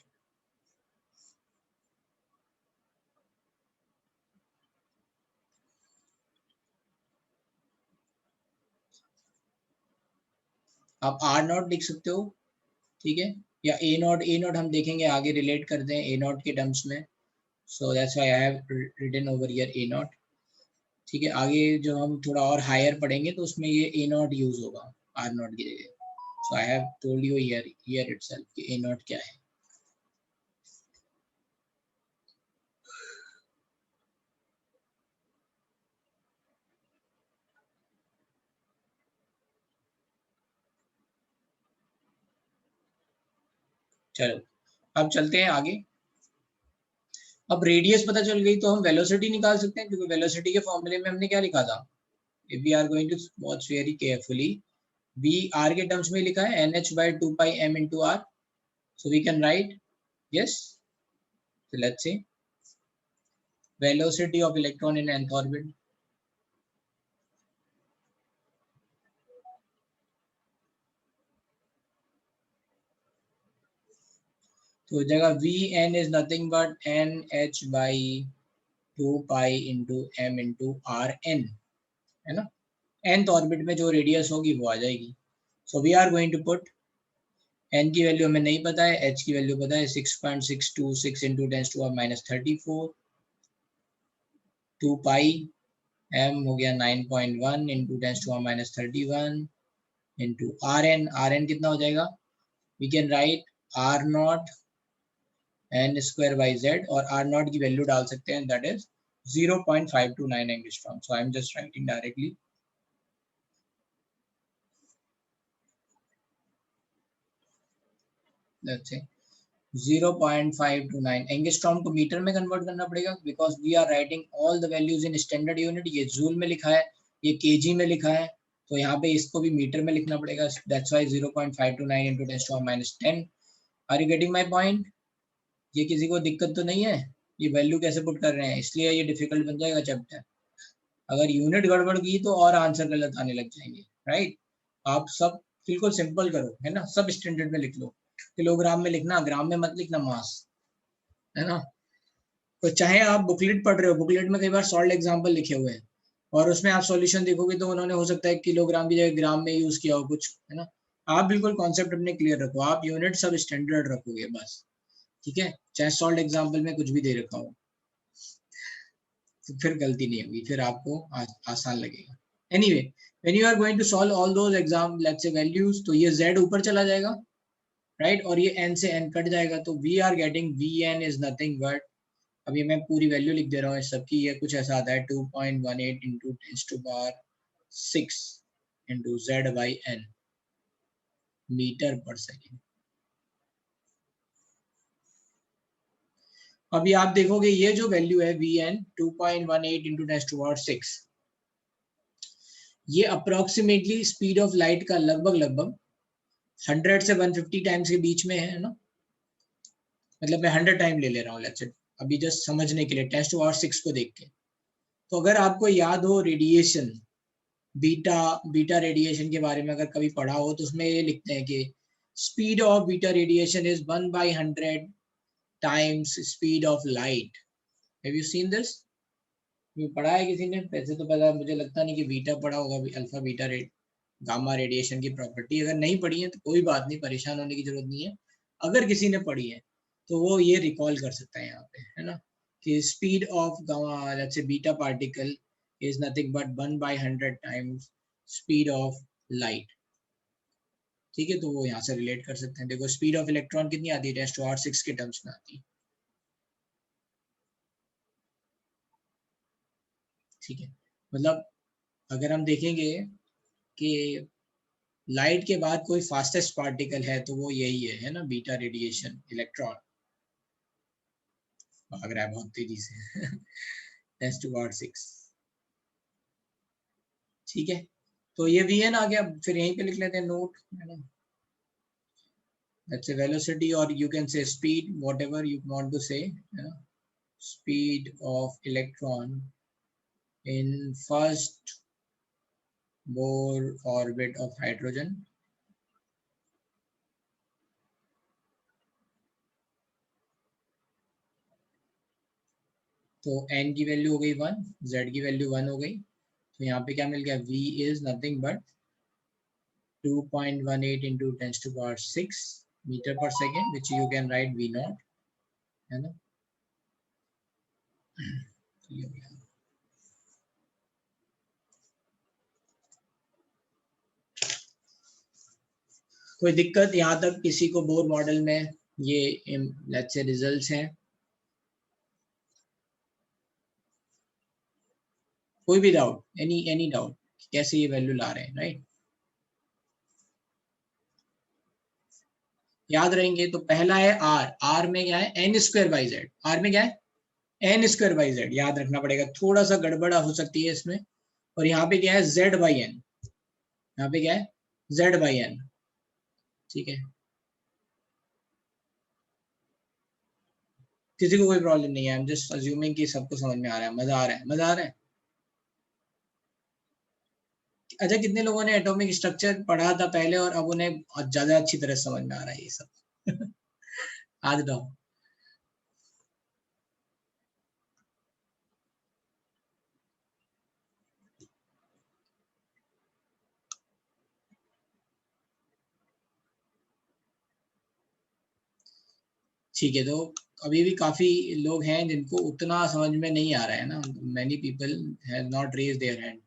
आप r0 लिख सकते हो, ठीक है, या a0 हम देखेंगे आगे, रिलेट करते हैं a0 के टर्म्स में, so that's why I have written over here a0। ठीक है, आगे जो हम थोड़ा और हायर पढ़ेंगे तो उसमें ये a0 यूज होगा r0 की जगह, so I have told you here itself कि a0 क्या है। चलो अब चलते हैं आगे। अब रेडियस पता चल गई तो हम वेलोसिटी निकाल सकते हैं, क्योंकि वेलोसिटी के फॉर्मूले में हमने क्या लिखा था, if we are going to watch very carefully, we are के टर्म्स में लिखा है nh by 2 pi m into r, so we can write yes, so let's say velocity of electron in nth orbit, तो जगह vn is nothing but nh by 2 pi into m into rn, है ना, nth orbit में जो radius होगी वो आ जाएगी। So we are going to put n की वैल्यू हमें नहीं पता है, h की वैल्यू पता है 6.626 into 10 to the minus 34, 2 pi m हो गया 9.1 into 10 to the minus 31 into rn कितना हो जाएगा, we can write r0 n square by z, और r0 की वैल्यू डाल सकते हैं, that is 0.529 angstrom, so I am just writing directly let's say 0.529 angstrom को मीटर में कन्वर्ट करना पड़ेगा, because we are writing all the values in standard unit, ये जूल में लिखा है, ये केजी में लिखा है, तो यहाँ पे इसको भी मीटर में लिखना पड़ेगा, that's why 0.529 into 10⁻⁻10। Are you getting my point? ये किसी को दिक्कत तो नहीं है? ये वैल्यू कैसे पुट कर रहे हैं, इसलिए ये डिफिकल्ट बन जाएगा चैप्टर। अगर यूनिट गड़बड़ की तो और आंसर गलत आने लग जाएंगे, राइट? आप सब बिल्कुल सिंपल करो, है ना, सब स्टैंडर्ड में लिख लो, किलोग्राम में लिखना, ग्राम में मत लिखना मास, है ना। तो चाहे आप बुकलेट पढ़ रहे हो, बुकलेट में कई बार सॉल्ट एग्जाम्पल लिखे हुए हैं और उसमें आप सॉल्यूशन देखोगे तो उन्होंने हो सकता है किलोग्राम की जगह ग्राम में यूज किया हो कुछ, है ना। आप बिल्कुल कॉन्सेप्ट अपने क्लियर रखो, आप यूनिट सब स्टैंडर्ड रखोगे बस, ठीक है, चाहे सॉल्ट एग्जाम्पल में कुछ भी दे रखा हो, तो फिर गलती नहीं होगी, फिर आपको आसान लगेगा। Anyway, when you are going to solve all those exam let's say values, तो ये z ऊपर चला जाएगा, राइट, और ये n से n कट जाएगा, तो we are getting vn is nothing but, अभी मैं पूरी वैल्यू लिख दे रहा हूँ इस सबकी, ये कुछ ऐसा आता है 2.18 into 10⁻6 into z/n मीटर पर सेकेंड। अभी आप देखोगे ये जो वैल्यू है vn 2.18 into 10⁻6, ये अप्रोक्सीमेटली स्पीड ऑफ लाइट का लगभग 100 से 150 टाइम्स के बीच में है ना, मतलब मैं 100 टाइम ले ले रहा हूँ लेट्स से, अभी जस्ट समझने के लिए 10⁻6 को देख के। तो अगर आपको याद हो रेडिएशन, बीटा रेडिएशन के बारे में अगर कभी पढ़ा हो तो उसमें ये लिखते हैं कि speed of beta radiation is 1/100 times speed of light. Have you seen this? ये पढ़ा है किसी ने? वैसे तो पता, मुझे लगता नहीं कि बीटा पढ़ा होगा, अल्फा बीटा गामा रेडिएशन की प्रॉपर्टी। अगर नहीं पढ़ी है तो कोई बात नहीं, परेशान होने की जरूरत नहीं है। अगर किसी ने पढ़ी है तो वो ये रिकॉल कर सकता है यहाँ पे, है ना, कि speed of gamma let's say beta particle is nothing but 1/100 times speed of light, ठीक है। तो वो यहाँ से रिलेट कर सकते हैं। देखो स्पीड ऑफ इलेक्ट्रॉन कितनी आती है, 10⁻6 के टर्म्स में आती है, ठीक है। मतलब अगर हम देखेंगे कि लाइट के बाद कोई फास्टेस्ट पार्टिकल है तो वो यही है ना, बीटा रेडिएशन, इलेक्ट्रॉन भाग रहा है बहुत तेजी से 10⁻6, ठीक है। तो ये vn आ गया, फिर यहीं पे लिख लेते हैं नोट, है ना, that's a velocity or you can say speed, whatever you want to say, you know, speed of electron in first Bohr orbit of hydrogen, तो n की वैल्यू हो गई 1, z की वैल्यू 1 हो गई, तो यहाँ पे क्या मिल गया, v is nothing but 2.18 into 10⁻6 metre पर second, which you can write v0, है ना। कोई दिक्कत यहाँ तक किसी को बोर मॉडल में? ये लेट्स से रिजल्ट्स हैं, कोई भी डाउट, एनी डाउट कैसे ये वैल्यू ला रहे हैं, राइट? याद रहेंगे तो पहला है आर में क्या है, n²/z, आर में क्या है n²/z, याद रखना पड़ेगा, थोड़ा सा गड़बड़ हो सकती है इसमें। और यहाँ पे क्या है z/n, यहाँ पे क्या है z/n, ठीक है। किसी को कोई प्रॉब्लम नहीं है, आई एम जस्ट अज्यूमिंग कि सबको समझ में आ रहा है, मजा आ रहा है, मजा आ रहा है। अच्छा, कितने लोगों ने एटॉमिक स्ट्रक्चर पढ़ा था पहले और अब उन्हें ज्यादा अच्छी तरह समझ में आ रहा है ये सब? आज दो। ठीक है, तो अभी भी काफी लोग हैं जिनको उतना समझ में नहीं आ रहा है ना, many people have not raise their hand.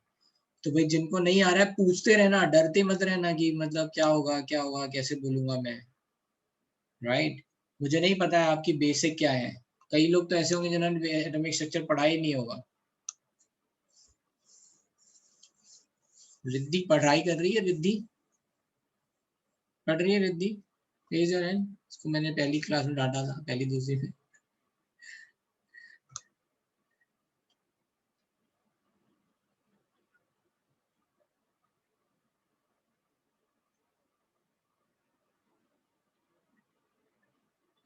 तो भाई जिनको नहीं आ रहा है पूछते रहना, डरते मत रहना कि मतलब क्या होगा क्या होगा, कैसे बोलूंगा मैं, राइट? मुझे नहीं पता है आपकी बेसिक क्या है, कई लोग तो ऐसे होंगे जिन्होंने एटॉमिक स्ट्रक्चर पढ़ा ही नहीं होगा। रिद्धि पढ़ाई कर रही है, रिद्धि पढ़ रही है, रिद्धि रेज योर हैंड, इसको मैंने पहली क्लास में डांटा था, पहली दूसरी में।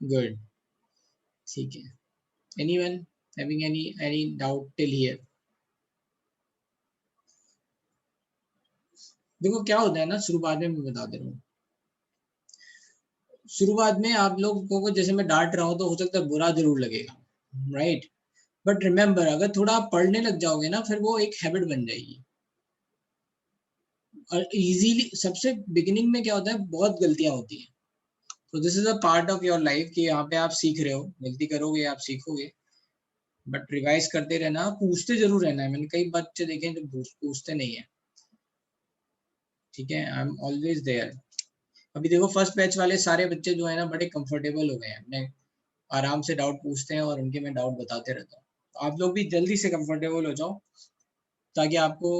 गुड, ठीक है. Anyone having any doubt till here? देखो क्या होता है ना, शुरुआत में मैं बता दे रहा हूँ. शुरुआत में आप लोगों को जैसे मैं डांट रहा हूँ तो हो सकता है बुरा जरूर लगेगा, राइट? बट रिमेम्बर, अगर थोड़ा आप पढ़ने लग जाओगे ना, फिर वो एक हैबिट बन जाएगी. और इजीली सबसे बिगिनिंग में क्या होता है, बहुत गलतियां होती हैं. तो this is a part of your life कि यहाँ पे आप सीख रहे हो, गलती करोगे आप सीखोगे, बट रिवाइज करते रहना, पूछते जरूर रहना है. मैंने कई बच्चे देखे हैं जो पूछते नहीं है. ठीक है, आई एम ऑलवेज देयर. अभी देखो फर्स्ट बैच वाले सारे बच्चे जो है ना बड़े कंफर्टेबल हो गए हैं, अपने आराम से डाउट पूछते हैं और उनके मैं डाउट बताते रहता हूँ. तो आप लोग भी जल्दी से कंफर्टेबल हो जाओ ताकि आपको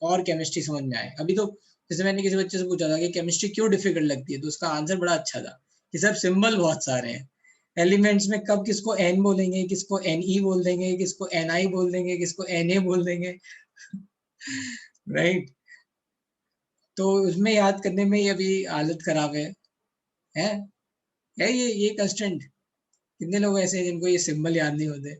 और केमिस्ट्री समझ में आए. अभी तो जैसे मैंने किसी बच्चे से पूछा था कि केमिस्ट्री क्यों डिफिकल्ट लगती है, तो उसका आंसर बड़ा अच्छा था कि सब सिंबल बहुत सारे हैं. एलिमेंट्स में कब किसको एन बोलेंगे, किसको एन ई बोल देंगे, किसको एन आई बोल देंगे, किसको एन ए बोल देंगे. राइट? तो उसमें याद करने में ही अभी हालत खराब है ये कंस्टेंट. कितने लोग ऐसे हैं जिनको ये सिंबल याद नहीं होते?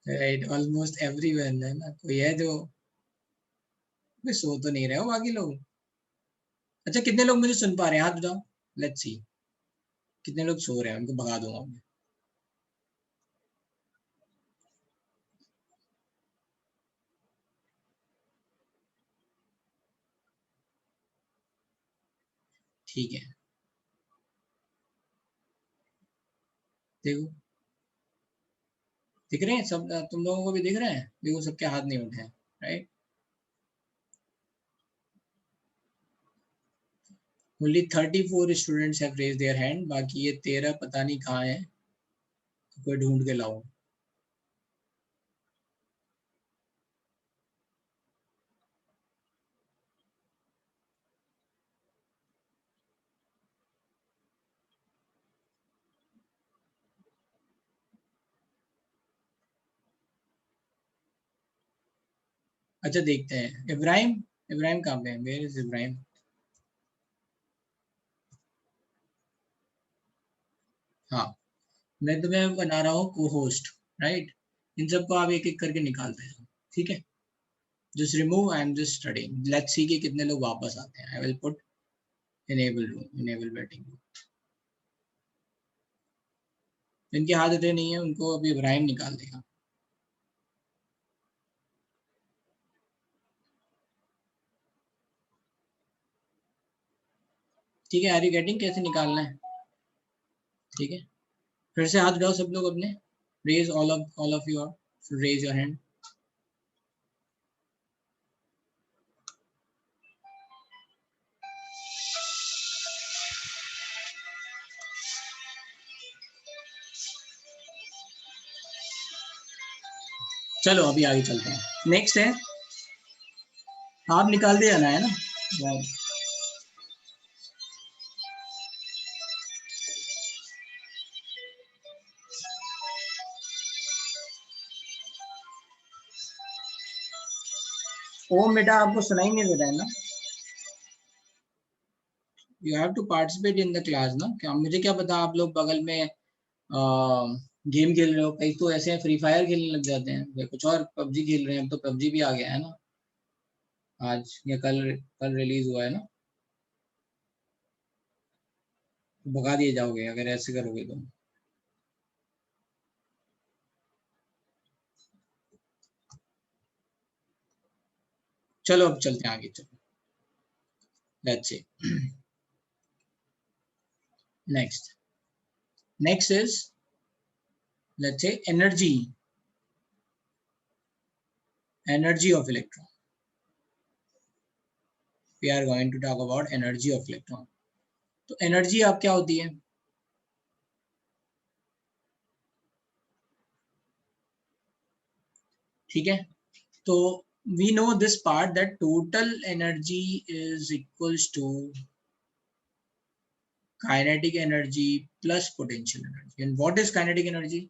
राइट, ऑलमोस्ट एवरीवन है ना. कोई है जो सो तो नहीं रहे हो बाकी लोग? अच्छा, कितने लोग मुझे सुन पा रहे हैं, हाथ उठाओ. लेट्स सी कितने लोग सो रहे हैं, उनको भगा दूंगा मैं. ठीक है, देखो दिख रहे हैं सब, तुम लोगों को भी दिख रहे हैं? देखो सबके हाथ नहीं उठे हैं, right? Only 34 students have raised their hand. बाकी ये 13 पता नहीं कहाँ है, कोई ढूंढ के लाओ. अच्छा देखते हैं. इब्राहिम, इब्राहिम कहाँ पे है? Where is Ibrahim? हाँ, मैं तुम्हें बना रहा हूँ को होस्ट, राइट? इन सबको आप एक एक करके निकालते हैं, ठीक है? Just remove, I am just studying. Let's see कि कितने लोग वापस आते हैं. I will put enable room, enable waiting room. जिनके हाथ उठे नहीं है उनको अभी इब्राहिम निकाल देगा. ठीक है, आर यू गेटिंग कैसे निकालना है? ठीक है, फिर से हाथ उठाओ सब लोग अपने. Raise all of you raise your hand. चलो अभी आगे चलते हैं. नेक्स्ट है, आप निकाल दे जाना है ना. ओम बेटा आपको सुनाई नहीं दे रहा है ना? You have to participate in the class ना. क्या मुझे क्या पता आप लोग बगल में गेम खेल रहे हो. कई तो ऐसे फ्री फायर खेलने लग जाते हैं या कुछ और पबजी खेल रहे हैं. तो पबजी भी आ गया है ना, आज या कल कल रिलीज हुआ है ना. तो भगा दिए जाओगे अगर ऐसे करोगे तो. चलो अब चलते हैं आगे. चलो let's see. next is, let's say, energy of electron. We are going to talk about energy of electron. तो एनर्जी आप क्या होती है? ठीक है, तो we know this part that total energy is equals to kinetic energy plus potential energy. And what is kinetic energy?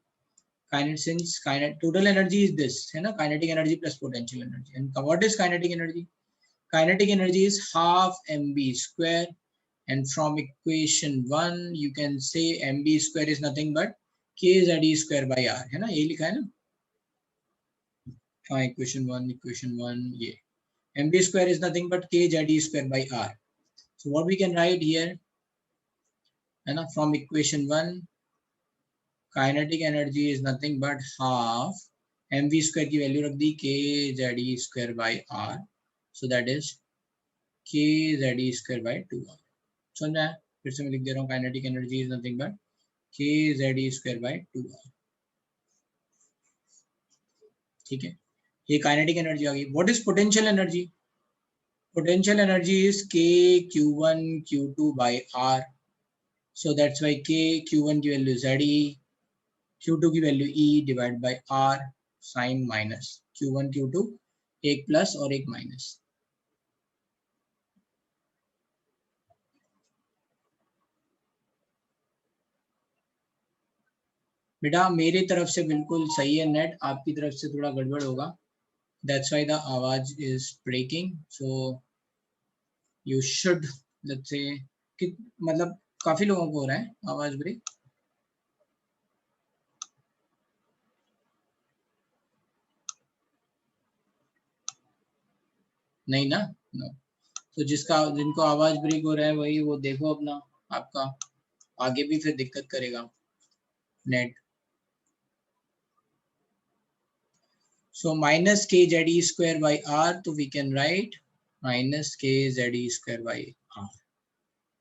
Since total energy is this, है ना, kinetic energy plus potential energy. And what is kinetic energy? kinetic energy is half mv square, and from equation 1 you can say mv square is nothing but kze square by r, है ना, ये लिखा है ना, हाँ equation 1 ये mv square is nothing but kze square by r. So what we can write here, है ना, from equation 1 kinetic energy is nothing but half mv square की वैल्यू रख दी kze square by r, so that is kze square by 2r. समझ आया? फिर से मैं लिख दे रहा हूँ, kinetic energy is nothing but kze square by 2r. ठीक है, ये kinetic energy आ गई. What is potential energy? Potential energy is k q1 q2 by r. So that's why k q1 की वैल्यू ze, q2 की value e divide by r sign minus q1 q2, एक plus और एक minus. बेटा मेरी तरफ से बिल्कुल सही है नेट, आपकी तरफ से थोड़ा गड़बड़ होगा, दैट्स व्हाई द आवाज is breaking. So you should let's say कि मतलब काफी लोगों को हो रहा है आवाज ब्रेक. नहीं ना, नो. तो जिनको आवाज ब्रेक हो रहा है वही वो देखो अपना, आपका आगे भी फिर दिक्कत करेगा net. So minus kze square by r, तो we can write minus kze square by r.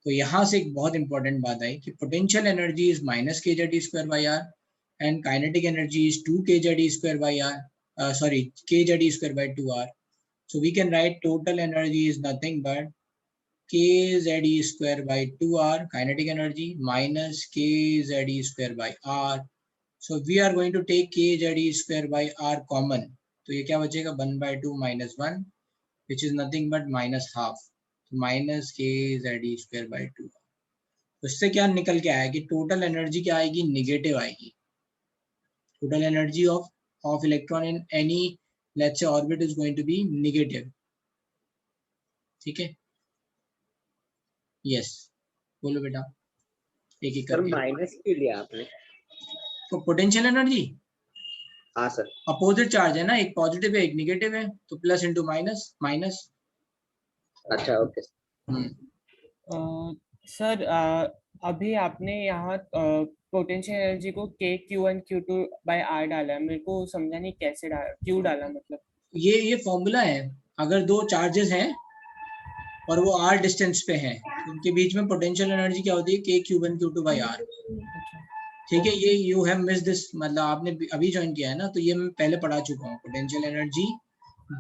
तो यहाँ से एक बहुत इंपॉर्टेंट बात आई कि potential energy is minus kze square by r and kinetic energy is 2 kze square by r, kze square by 2r. So we can write total energy is nothing but kze square by 2r kinetic energy minus kze square by r. So we are going to take kze square by r common. तो ये क्या बचेगा, 1/2 minus 1 which is nothing but minus half, minus kze square by 2. तो इससे क्या निकल के आया कि टोटल एनर्जी क्या आएगी, निगेटिव आएगी. Total energy of electron in any let's say orbit is going to be negative. ठीक है, यस बोलो बेटा एक एक करके. माइनस क्यों लिया आपने? तो पोटेंशियल एनर्जी हाँ सर. अपोजिट चार्ज है ना, एक पॉजिटिव है एक नेगेटिव है, तो प्लस इंटू माइनस माइनस. अच्छा ओके. सर अभी आपने यहाँ पोटेंशियल एनर्जी को k q1 q2 by r डाला है, मेरे को समझा नहीं कैसे डाला, क्यों डाला मतलब. ये फॉर्मूला है, अगर दो चार्जेस हैं और वो r डिस्टेंस पे हैं तो उनके बीच में पोटेंशियल एनर्जी क्या होती है, k q1 q2 by r. ठीक है, ये यू हैव मिस दिस, मतलब आपने अभी ज्वाइन किया है ना, तो ये मैं पहले पढ़ा चुका हूँ. पोटेंशियल एनर्जी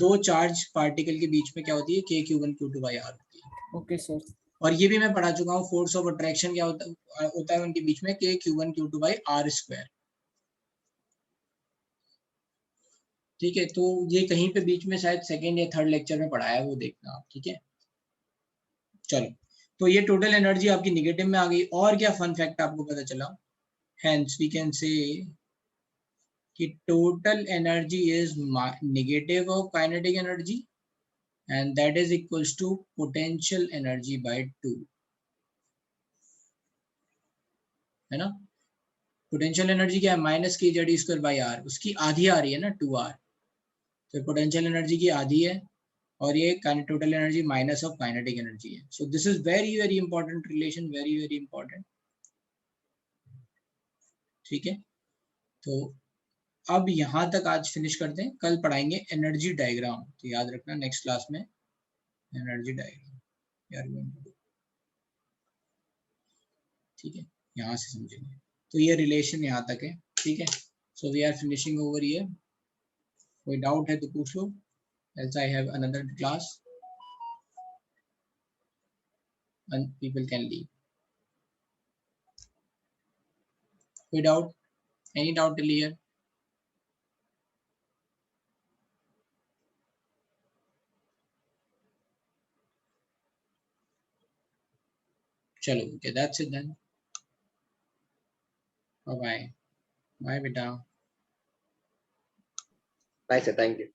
दो चार्ज पार्टिकल के बीच में क्या होती है, k q1 q2 by r होती है. Okay sir. और ये भी मैं पढ़ा चुका हूँ, फोर्स ऑफ अट्रैक्शन क्या होता है उनके बीच में, k q1 q2 by r square. ठीक है, तो ये कहीं पे बीच में शायद सेकेंड या थर्ड लेक्चर में पढ़ाया है, वो देखना आप. ठीक है, चलो. तो ये टोटल एनर्जी आपकी निगेटिव में आ गई. और क्या फन फैक्ट आपको पता चला, hence we can say कि total energy is negative of kinetic energy and that is equals to potential energy by 2, है ना. पोटेंशियल एनर्जी क्या है, minus kze square by r, उसकी आधी आ रही है ना 2r, तो पोटेंशियल एनर्जी की आधी है और ये total energy minus of kinetic energy है. So this is very very important relation, very very important. ठीक है, तो अब यहाँ तक आज फिनिश करते हैं, कल पढ़ाएंगे एनर्जी डायग्राम. तो याद रखना नेक्स्ट क्लास में एनर्जी डायग्राम यार. ठीक है, यहाँ से समझेंगे. तो ये रिलेशन यहाँ तक है. ठीक है, so we are finishing over here. कोई डाउट है तो पूछ लो, else I have another class and people can leave. कोई doubt, any doubt till here? चलो, okay, that's it then. Bye bye. Bye beta. Bye sir, thank you.